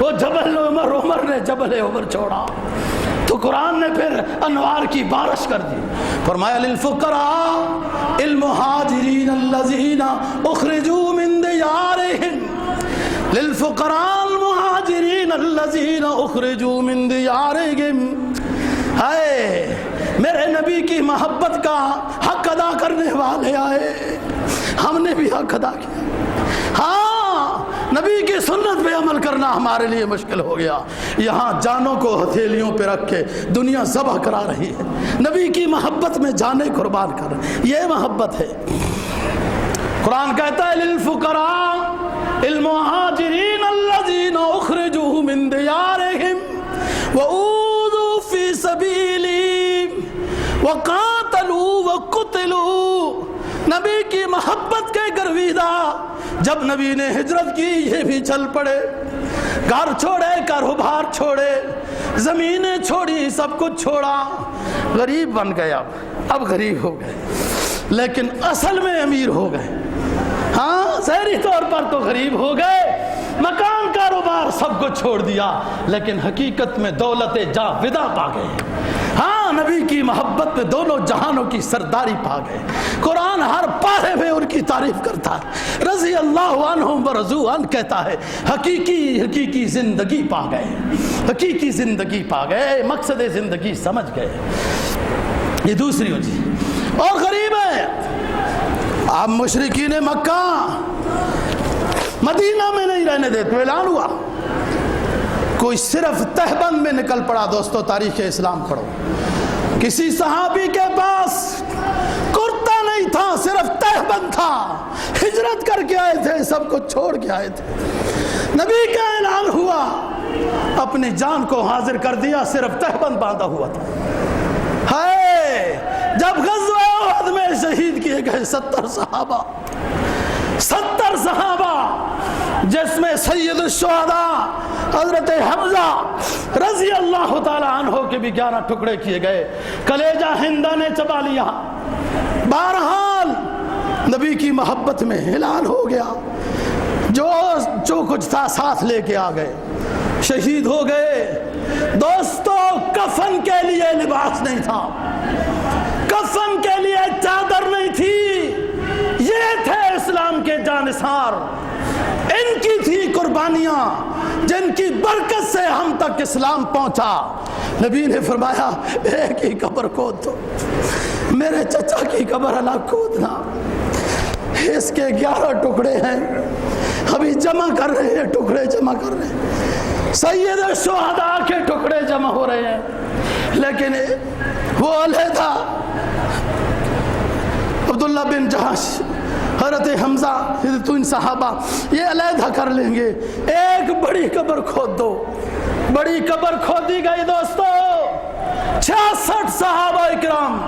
وہ جبل عمر نے جبل عمر چھوڑا تو قرآن نے پھر انوار کی بارش کر دی. فرمایا للفقراء المہاجرین الذین اخرجوا من دیارہم، للفقراء المہاجرین الذین اخرجوا من دیارہم. ہے میرے نبی کی محبت کا حق ادا کرنے والے آئے، ہم نے بھی حق ادا کیا. ہاں نبی کی سنت پہ عمل کرنا ہمارے لیے مشکل ہو گیا. یہاں جانوں کو ہتھیلیوں پہ رکھ کے دنیا ذبح کرا رہی ہے، نبی کی محبت میں جانیں قربان کر رہے ہیں. یہ محبت ہے. قرآن کہتا ہے للفقراء المہاجرین الذین اخرجوا من دیارہم وأوذوا فی سبیلی وقاتلوا وقتلوا. نبی کی محبت کے گرویدہ جب نبی نے ہجرت کی یہ بھی چل پڑے، گھر چھوڑے، کاروبار چھوڑے، زمینیں چھوڑی، سب کچھ چھوڑا. غریب بن گئے، اب غریب ہو گئے لیکن اصل میں امیر ہو گئے. ہاں ظاہری طور پر تو غریب ہو گئے، مکان کاروبار سب کو چھوڑ دیا، لیکن حقیقت میں دولت جاودہ پا گئے. ہاں نبی کی محبت میں دونوں جہانوں کی سرداری پا گئے. قرآن ہر پارے میں ان کی تعریف کرتا ہے. رضی اللہ عنہم ورضوا عنہ کہتا ہے حقیقی زندگی پا گئے، حقیقی زندگی پا گئے، مقصد زندگی سمجھ گئے. یہ دوسری وجہ. اور غریب ہے. اب مشرکین مکہ مدینہ میں نہیں رہنے دیتے. اعلان ہوا، کوئی صرف تہبند میں نکل پڑا. دوستو تاریخ اسلام پڑھو. کسی صحابی کے پاس کرتا نہیں تھا، صرف تہبند تھا. ہجرت کر کے آئے تھے، سب کو چھوڑ کے آئے تھے. نبی کا اعلان ہوا، اپنی جان کو حاضر کر دیا، صرف تہبند باندھا ہوا تھا. جب غزوہ احد میں شہید کیے گئے 70 صحابہ، 70 صحابہ جس میں سید الشہداء حضرت حمزہ رضی اللہ تعالیٰ عنہ کے بھی 11 ٹکڑے کیے گئے. کلیجہ ہندہ نے چبا لیا. بہرحال نبی کی محبت میں اعلان ہو گیا، جو کچھ تھا ساتھ لے کے آ گئے، شہید ہو گئے. دوستو کفن کے لیے لباس نہیں تھا، کفن کے لیے چادر نہیں تھی. یہ تھے اسلام کے جانثار، ان کی تھی قربانیاں جن کی برکت سے ہم تک اسلام پہنچا. نبی نے فرمایا ایک ہی قبر کھود دو، میرے چچا کی قبر الگ کھودنا. اس کے 11 ٹکڑے ہیں، ابھی جمع کر رہے ہیں، ٹکڑے جمع کر رہے ہیں. سید الشہداء کے ٹکڑے جمع ہو رہے ہیں، لیکن وہ علیحدہ عبداللہ بن جہش، حضرت حمزہ، ان صحابہ یہ علیحدہ کر لیں گے. ایک بڑی قبر کھود دو. بڑی قبر کھودی گئی. دوستو 66 صحابہ اکرام،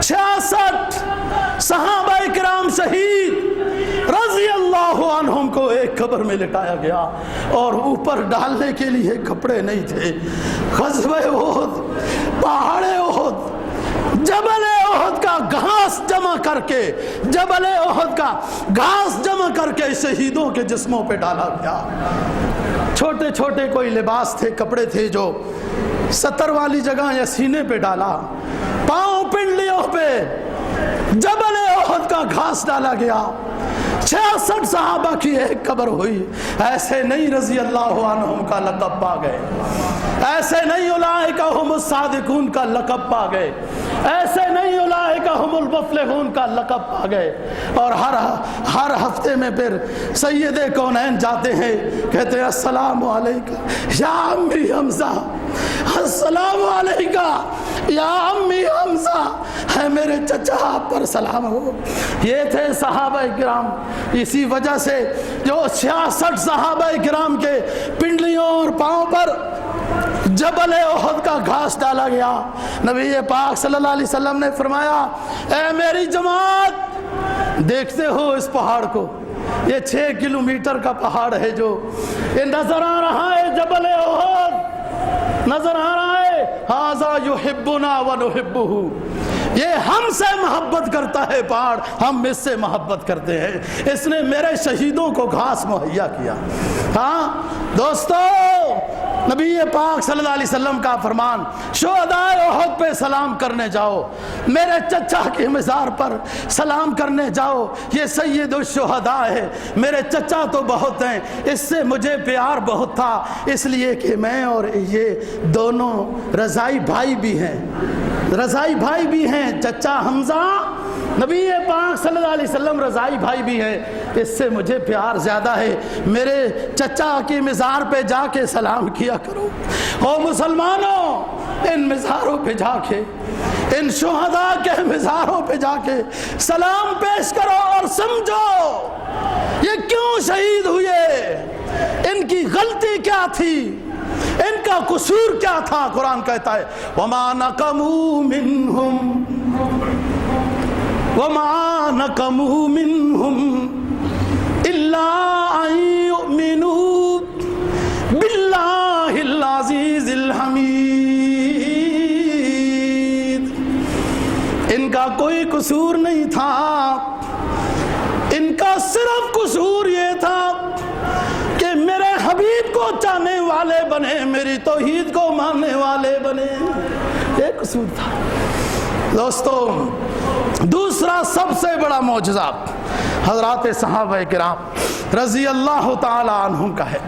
66 صحابہ اکرام شہید رضی اللہ عنہم کو ایک قبر میں لٹایا گیا، اور اوپر ڈالنے کے لیے کپڑے نہیں تھے. غزوہ احد، پہاڑ احد، جبل احد کا گھاس جمع کر کے، جبل احد کا گھاس جمع کر کے شہیدوں کے جسموں پہ ڈالا گیا. چھوٹے چھوٹے کوئی لباس تھے، کپڑے تھے جو ستر والی جگہ یا سینے پہ ڈالا. پاؤں پنڈلیوں پہ جبل احد کا گھاس ڈالا گیا. 66 صحابہ کی ایک قبر ہوئی. ایسے نہیں رضی اللہ عنہم کا لقب پا گئے، ایسے نہیں اولئک هم الصادقون کا لقب پا گئے، ایسے نہیں اولئک هم المفلحون کا لقب پا گئے. اور ہر ہفتے میں پھر سید کونین جاتے ہیں، کہتے ہیں السلام علیکہ یا امی حمزہ، السلام علیکہ یا امی حمزہ، ہے میرے چچا آپ پر سلام ہو. یہ تھے صحابہ کرام. اسی وجہ سے جو 66 صحابہ کرام کے پنڈلیوں اور پاؤں پر جبل احد کا گھاس ڈالا گیا. نبی پاک صلی اللہ علیہ وسلم نے فرمایا اے میری جماعت، دیکھتے ہو اس پہاڑ کو، یہ 6 کلومیٹر کا پہاڑ ہے، جو یہ نظر آ رہا ہے جبل احد، نظر آ رہا ہے. ھذا یحبنا ونحبہ، یہ ہم سے محبت کرتا ہے پہاڑ، ہم اس سے محبت کرتے ہیں، اس نے میرے شہیدوں کو گھاس مہیا کیا۔ ہاں دوستو، نبی پاک صلی اللہ علیہ وسلم کا فرمان، شہدائے احد پہ سلام کرنے جاؤ، میرے چچا کے مزار پر سلام کرنے جاؤ، یہ سید الشہداء ہے، میرے چچا تو بہت ہیں، اس سے مجھے پیار بہت تھا، اس لیے کہ میں اور یہ دونوں رضائی بھائی بھی ہیں، رضائی بھائی بھی ہیں، چچا حمزہ نبی پاک صلی اللہ علیہ وسلم رضائی بھائی بھی ہے، اس سے مجھے پیار زیادہ ہے، میرے چچا کی مزار پہ جا کے سلام کیا کرو۔ او مسلمانوں، ان مزاروں پہ جا کے، ان شہداء کے مزاروں پہ جا کے سلام پیش کرو اور سمجھو یہ کیوں شہید ہوئے، ان کی غلطی کیا تھی، ان کا قصور کیا تھا۔ قرآن کہتا ہے وَمَا نَقَمُوا مِنْهُمْ وَمَا نَقَمُوا مِنْهُمْ إِلَّا أَن يُؤْمِنُوا بِاللَّهِ الْعَزِيزِ الْحَمِيدِ۔ ان کا کوئی قصور نہیں تھا، ان کا صرف قصور یہ تھا کہ میرے حبیب کو چاہنے والے بنے، میری توحید کو ماننے والے بنے، یہ قصور تھا۔ دوستو، دوسرا سب سے بڑا معجزہ حضرات صحابہ کرام رضی اللہ تعالی عنہم کا ہے۔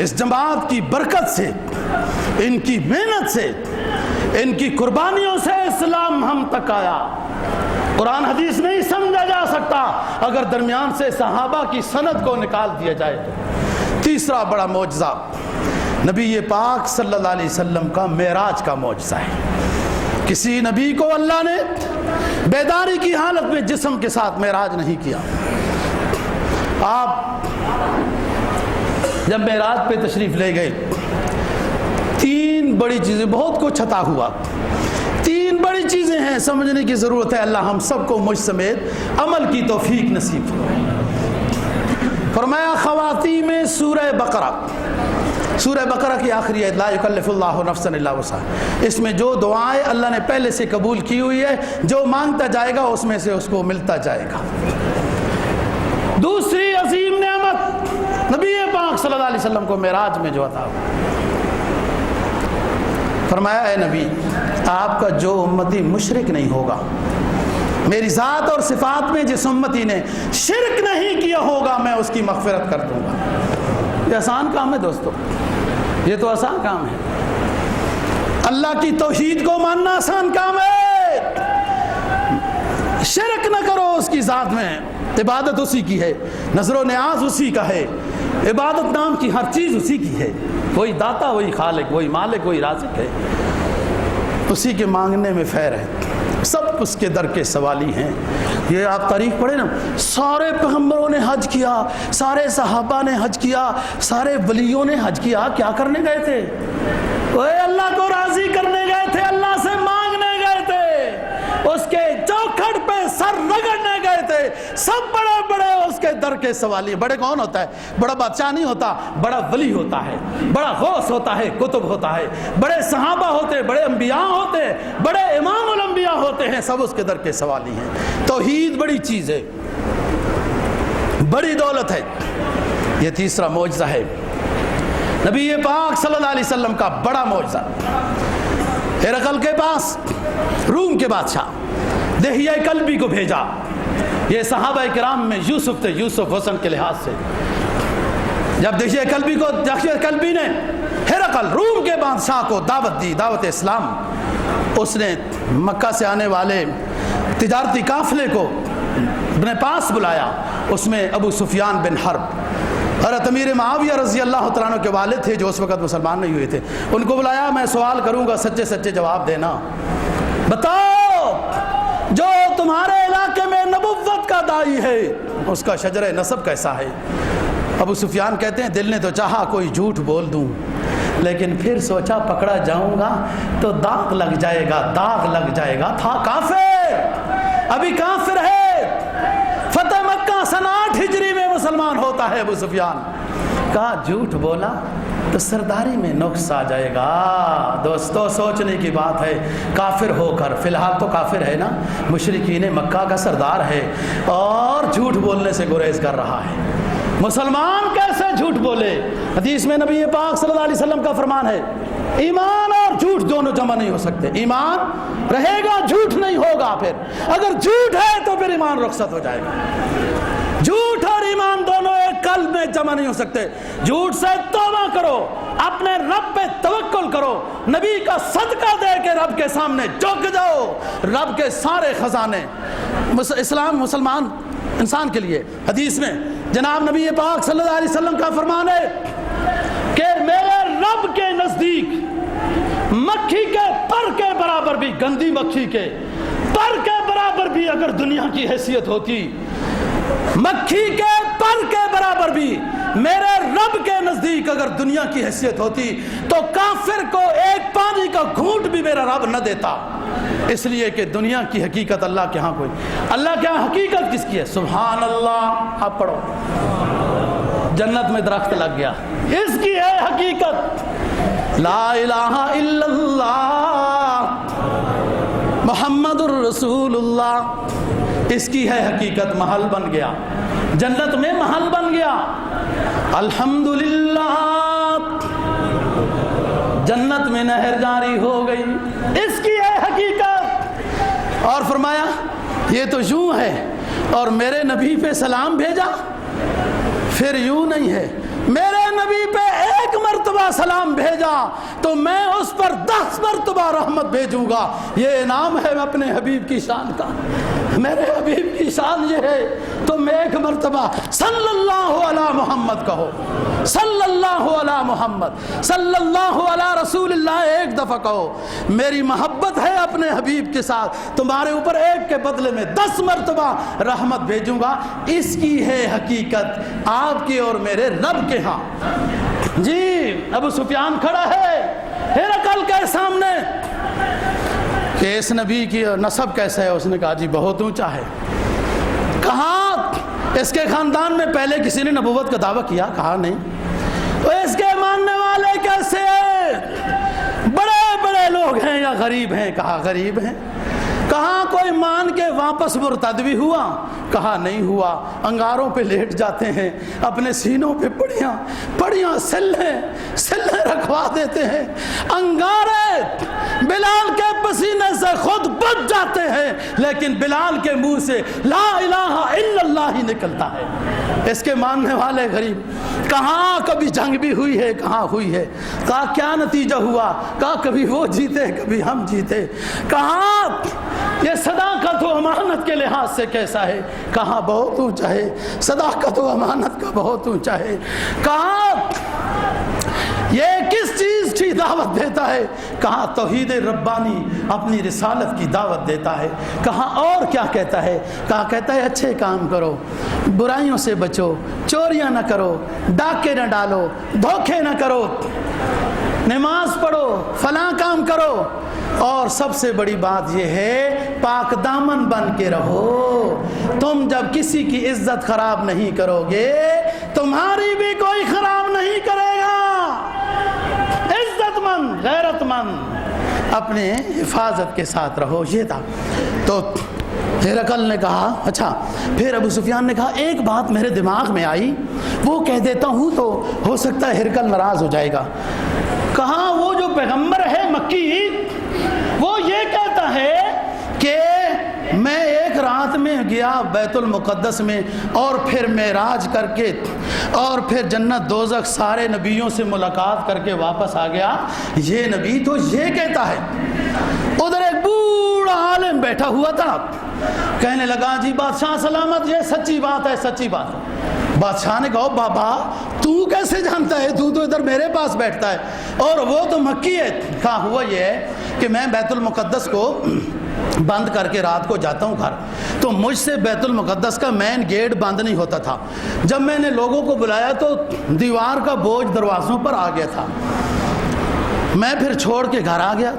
اس جماعت کی برکت سے، ان کی محنت سے، ان کی قربانیوں سے اسلام ہم تک آیا۔ قرآن حدیث نہیں سمجھا جا سکتا اگر درمیان سے صحابہ کی سند کو نکال دیا جائے تو۔ تیسرا بڑا معجزہ نبی پاک صلی اللہ علیہ وسلم کا معراج کا معجزہ ہے۔ کسی نبی کو اللہ نے بیداری کی حالت میں جسم کے ساتھ معراج نہیں کیا۔ آپ جب معراج پہ تشریف لے گئے، تین بڑی چیزیں، بہت کچھ عطا ہوا، تین بڑی چیزیں ہیں، سمجھنے کی ضرورت ہے۔ اللہ ہم سب کو مجھ سمیت عمل کی توفیق نصیب فرمائے۔ فرمایا خواتین میں سورہ بقرہ، سورہ بقرہ کی آخری آیت لا یکلف اللہ نفسا الا وسعہا، اس میں جو دعائیں اللہ نے پہلے سے قبول کی ہوئی ہے، جو مانگتا جائے گا اس میں سے اس کو ملتا جائے گا۔ دوسری عظیم نعمت نبی پاک صلی اللہ علیہ وسلم کو معراج میں جو عطا فرمایا، اے نبی آپ کا جو امتی مشرک نہیں ہوگا، میری ذات اور صفات میں جس امتی نے شرک نہیں کیا ہوگا میں اس کی مغفرت کر دوں گا۔ یہ آسان کام ہے دوستو، یہ تو آسان کام ہے۔ اللہ کی توحید کو ماننا آسان کام ہے، شرک نہ کرو اس کی ذات میں، عبادت اسی کی ہے، نظر و نیاز اسی کا ہے، عبادت نام کی ہر چیز اسی کی ہے، وہی داتا، وہی خالق، وہی مالک، وہی رازق ہے، اسی کے مانگنے میں خیر ہے، سب اس کے در کے سوالی ہیں۔ یہ آپ تاریخ پڑھیں نا، سارے پیغمبروں نے حج کیا، سارے صحابہ نے حج کیا، سارے ولیوں نے حج کیا، کیا کرنے گئے تھے؟ وہ اللہ کو راضی کرنے گئے تھے، اللہ سے مانگنے گئے تھے، اس کے چوکھٹ پہ سر رگڑنے گئے تھے۔ سب بڑے بڑے اس کے در کے سوالی۔ بڑے کون ہوتا ہے؟ بڑا بادشاہ نہیں ہوتا، بڑا ولی ہوتا ہے، بڑا غوث ہوتا ہے، قطب ہوتا ہے، بڑے صحابہ ہوتے، بڑے انبیاء ہوتے، بڑے امام الانبیاء ہوتے ہیں، سب اس کے در کے سوالی ہیں۔ توحید بڑی چیز ہے، بڑی دولت ہے۔ یہ تیسرا معجزہ ہے نبی پاک صلی اللہ علیہ وسلم کا بڑا معجزہ۔ ہرقل کے پاس روم کے بادشاہ دہیہ کلبی کو بھیجا۔ یہ صحابہ کرام میں یوسف تھے، یوسف حسن کے لحاظ سے۔ جب دہیہ کلبی نے ہرقل روم کے بادشاہ کو دعوت دی، دعوت اسلام، اس نے مکہ سے آنے والے تجارتی قافلے کو اپنے پاس بلایا۔ اس میں ابو سفیان بن حرب، حضرت امیر معاویہ رضی اللہ تعالیٰ عنہ کے والد تھے جو اس وقت مسلمان نہیں ہوئے تھے، ان کو بلایا، میں سوال کروں گا، سچے سچے جواب دینا، بتاؤ جو تمہارے علاقے میں نبوت کا داعی ہے اس کا شجرہ نسب کیسا ہے؟ ابو سفیان کہتے ہیں دل نے تو چاہا کوئی جھوٹ بول دوں، لیکن پھر سوچا پکڑا جاؤں گا تو داغ لگ جائے گا، داغ لگ جائے گا۔ تھا کافر، ابھی کافر ہے، فتح مکہ سن 8 ہجری میں مسلمان ہوتا ہے ابو سفیان۔ کہا جھوٹ بولا، تو سرداری میں نقص آ جائے گا۔ دوستو سوچنے کی بات ہے، کافر ہو کر، فی الحال تو کافر ہے نا، مشرکین مکہ کا سردار ہے اور جھوٹ بولنے سے گریز کر رہا ہے۔ مسلمان کیسے جھوٹ بولے؟ حدیث میں نبی پاک صلی اللہ علیہ وسلم کا فرمان ہے، ایمان اور جھوٹ دونوں جمع نہیں ہو سکتے۔ ایمان رہے گا، جھوٹ نہیں ہوگا۔ پھر اگر جھوٹ ہے تو پھر ایمان رخصت ہو جائے گا۔ جھوٹ اور ایمان دونوں ایک قلب میں جمع نہیں ہو سکتے۔ جھوٹ سے توبہ کرو، اپنے رب پہ توکل کرو، نبی کا صدقہ دے کے رب کے سامنے جھک جاؤ۔ رب کے سارے خزانے اسلام مسلمان انسان کے لیے۔ حدیث میں جناب نبی پاک صلی اللہ علیہ وسلم کا فرمان ہے کہ میرے رب کے نزدیک مکھی کے پر کے برابر بھی، گندی مکھی کے پر کے برابر بھی اگر دنیا کی حیثیت ہوتی، مکھی کے پر کے برابر بھی میرے رب کے نزدیک اگر دنیا کی حیثیت ہوتی تو کافر کو ایک پانی کا گھونٹ بھی میرا رب نہ دیتا۔ اس لیے کہ دنیا کی حقیقت اللہ کے ہاں کوئی، اللہ کے ہاں حقیقت کس کی ہے؟ سبحان اللہ۔ آپ پڑھو، جنت میں درخت لگ گیا، اس کی ہے حقیقت۔ لا الہ الا اللہ محمد الرسول اللہ، اس کی ہے حقیقت۔ محل بن گیا، جنت میں محل بن گیا۔ الحمدللہ، جنت میں نہر جاری ہو گئی، اس کی ہے حقیقت۔ اور فرمایا یہ تو یوں ہے، اور میرے نبی پہ سلام بھیجا، پھر یوں نہیں ہے، میرے نبی پہ ایک مرتبہ سلام بھیجا تو میں اس پر 10 مرتبہ رحمت بھیجوں گا۔ یہ انعام ہے اپنے حبیب کی شان کا۔ میرے حبیب کی شان یہ ہے، تم ایک مرتبہ صلی اللہ علی محمد کہو، صلی اللہ علی محمد، صلی اللہ علی رسول اللہ ایک دفعہ کہو۔ میری محبت ہے اپنے حبیب کے ساتھ، تمہارے اوپر ایک کے بدلے میں 10 مرتبہ رحمت بھیجوں گا۔ اس کی ہے حقیقت آپ کے اور میرے رب کے ہاں۔ جی ابو سفیان کھڑا ہے ہرقل کے سامنے کہ اس نبی کی نسب کیسا ہے؟ اس نے کہا جی بہت اونچا ہے۔ کہا اس کے خاندان میں پہلے کسی نے نبوت کا دعویٰ کیا؟ کہا نہیں۔ تو اس کے ماننے والے کیسے ہیں؟ بڑے بڑے لوگ ہیں یا غریب ہیں؟ کہا غریب ہیں۔ کہا کوئی مان کے واپس مرتد بھی ہوا؟ کہا نہیں ہوا۔ انگاروں پہ لیٹ جاتے ہیں، اپنے سینوں پہ پڑیاں سلیں رکھوا دیتے ہیں، انگارے بلال کے پسینے سے خود بچ جاتے ہیں، لیکن بلال کے منہ سے لا الہ الا اللہ ہی نکلتا ہے۔ اس کے ماننے والے غریب۔ کہاں کبھی جنگ بھی ہوئی ہے؟ کہاں ہوئی ہے۔ کہا کیا نتیجہ ہوا؟ کہا کبھی وہ جیتے کبھی ہم جیتے۔ کہاں یہ صداقت و امانت کے لحاظ سے کیسا ہے؟ کہاں بہت اونچا ہے، صداقت و امانت کا بہت اونچا ہے۔ کہاں یہ کس چیز کی دعوت دیتا ہے؟ کہاں توحید ربانی اپنی رسالت کی دعوت دیتا ہے۔ کہاں اور کیا کہتا ہے؟ کہا کہتا ہے اچھے کام کرو، برائیوں سے بچو، چوریاں نہ کرو، ڈاکے نہ ڈالو، دھوکے نہ کرو، نماز پڑھو، فلاں کام کرو، اور سب سے بڑی بات یہ ہے پاک دامن بن کے رہو۔ تم جب کسی کی عزت خراب نہیں کرو گے تمہاری بھی کوئی خراب نہیں کرے گا۔ عزت مند، غیرت مند، اپنے حفاظت کے ساتھ رہو۔ یہ تھا۔ تو ہرقل نے کہا اچھا۔ پھر ابو سفیان نے کہا ایک بات میرے دماغ میں آئی، وہ کہہ دیتا ہوں تو ہو سکتا ہے ہرقل ناراض ہو جائے گا۔ کہا وہ جو پیغمبر ہے مکی، وہ یہ کہتا ہے کہ میں ایک رات میں گیا بیت المقدس میں اور پھر معراج کر کے اور پھر جنت دوزخ سارے نبیوں سے ملاقات کر کے واپس آ گیا۔ یہ نبی تو یہ کہتا ہے۔ ادھر ایک بوڑھا عالم بیٹھا ہوا تھا، کہنے لگا جی بادشاہ سلامت، یہ سچی بات ہے، سچی بات ہے۔ بادشاہ نے کہا بابا تو کیسے جانتا ہے؟ تو ادھر میرے پاس بیٹھتا ہے اور وہ تو مکی ہے۔ کہا ہوا یہ ہے کہ میں بیت المقدس کو بند کر کے رات کو جاتا ہوں گھر، تو مجھ سے بیت المقدس کا مین گیٹ بند نہیں ہوتا تھا۔ جب میں نے لوگوں کو بلایا تو دیوار کا بوجھ دروازوں پر آ گیا تھا، میں پھر چھوڑ کے گھر آ گیا۔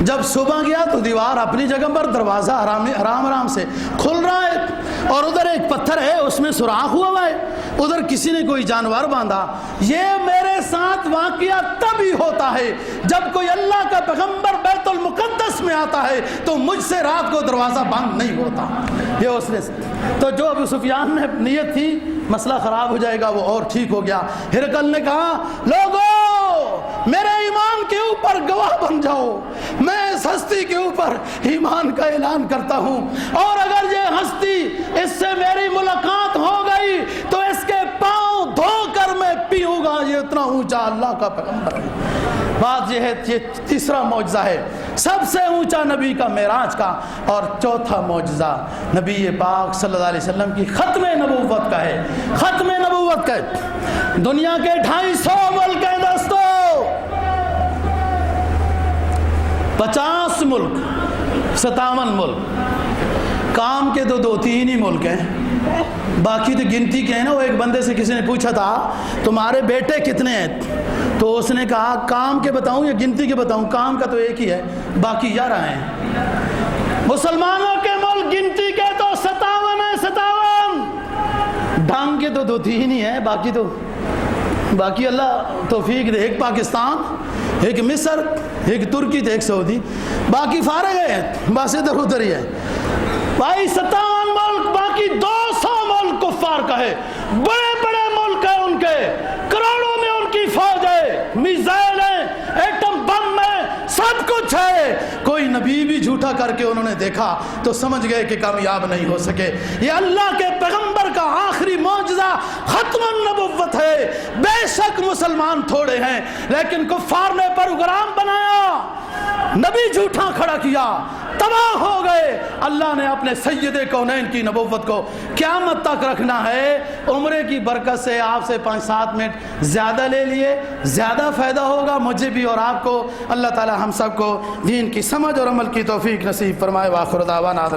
جب صبح گیا تو دیوار اپنی جگہ پر، دروازہ آرام سے کھل رہا ہے، اور ادھر ایک پتھر ہے اس میں سوراخ ہوا ہے، ادھر کسی نے کوئی جانور باندھا۔ یہ میرے ساتھ واقعہ تب ہی ہوتا ہے جب کوئی اللہ کا پیغمبر بیت المقدس میں آتا ہے تو مجھ سے رات کو دروازہ بند نہیں ہوتا۔ یہ اس نے تو جو ابو سفیان نے نیت تھی مسئلہ خراب ہو جائے گا وہ اور ٹھیک ہو گیا۔ ہرقل نے کہا لوگو میرے ایمان کے اوپر گواہ بن جاؤ، میں اس ہستی کے اوپر ایمان کا اعلان کرتا ہوں، اور اگر یہ ہستی اس سے میری ملاقات ہو گئی تو اس کے پاؤں دھو کر میں پیوں گا، یہ اتنا اونچا اللہ کا پیغمبر ہے۔ بات یہ ہے، یہ تیسرا معجزہ ہے سب سے اونچا نبی کا معراج کا، اور چوتھا معجزہ نبی پاک صلی اللہ علیہ وسلم کی ختم نبوت کا ہے۔ ختم نبوت کا ہے۔ دنیا کے 250 ملک ہیں دوستو، 50 ملک، 57 ملک، کام کے تو 2-3 ہی ملک ہیں، باقی تو گنتی کے ہیں نا۔ وہ ایک بندے سے کسی نے پوچھا تھا تمہارے بیٹے کتنے ہیں، تو اس نے کہا کام کے بتاؤں یا گنتی کے بتاؤں؟ کام کا تو ایک ہی ہے، باقی 11 ہیں۔ مسلمانوں کے ملک گنتی کے تو 57 ہیں، 57۔ ڈھنگ کے تو 2-3 ہی ہیں، باقی اللہ توفیق دے، ایک پاکستان، ایک مصر، ایک ترکی، ایک سعودی، باقی فارغ ہیں، بس ادھر ادھر ہی ہے بھائی۔ 57 ملک، باقی 200 ملک کفار کا ہے، بڑے بڑے ملک ہیں ان کے، کروڑوں میں ان کی فوج ہے، میزائل ہیں، ایٹم بم ہے، سب کچھ ہے۔ کوئی نبی بھی جھوٹا کر کے انہوں نے دیکھا تو سمجھ گئے کہ کامیاب نہیں ہو سکے۔ یہ اللہ کے پیغمبر کا آخری معجزہ ختم النبوت ہے۔ بے شک مسلمان تھوڑے ہیں لیکن کفار نے پروگرام بنایا، نبی جھوٹا کھڑا کیا، تباہ ہو گئے۔ اللہ نے اپنے سید کونین کی نبوت کو قیامت تک رکھنا ہے۔ عمرے کی برکت سے آپ سے 5-7 منٹ زیادہ لے لیے، زیادہ فائدہ ہوگا مجھے بھی اور آپ کو۔ اللہ تعالی ہم سب کو دین کی سمجھ اور عمل کی توفیق نصیب فرمائے۔ وآخر دعوانا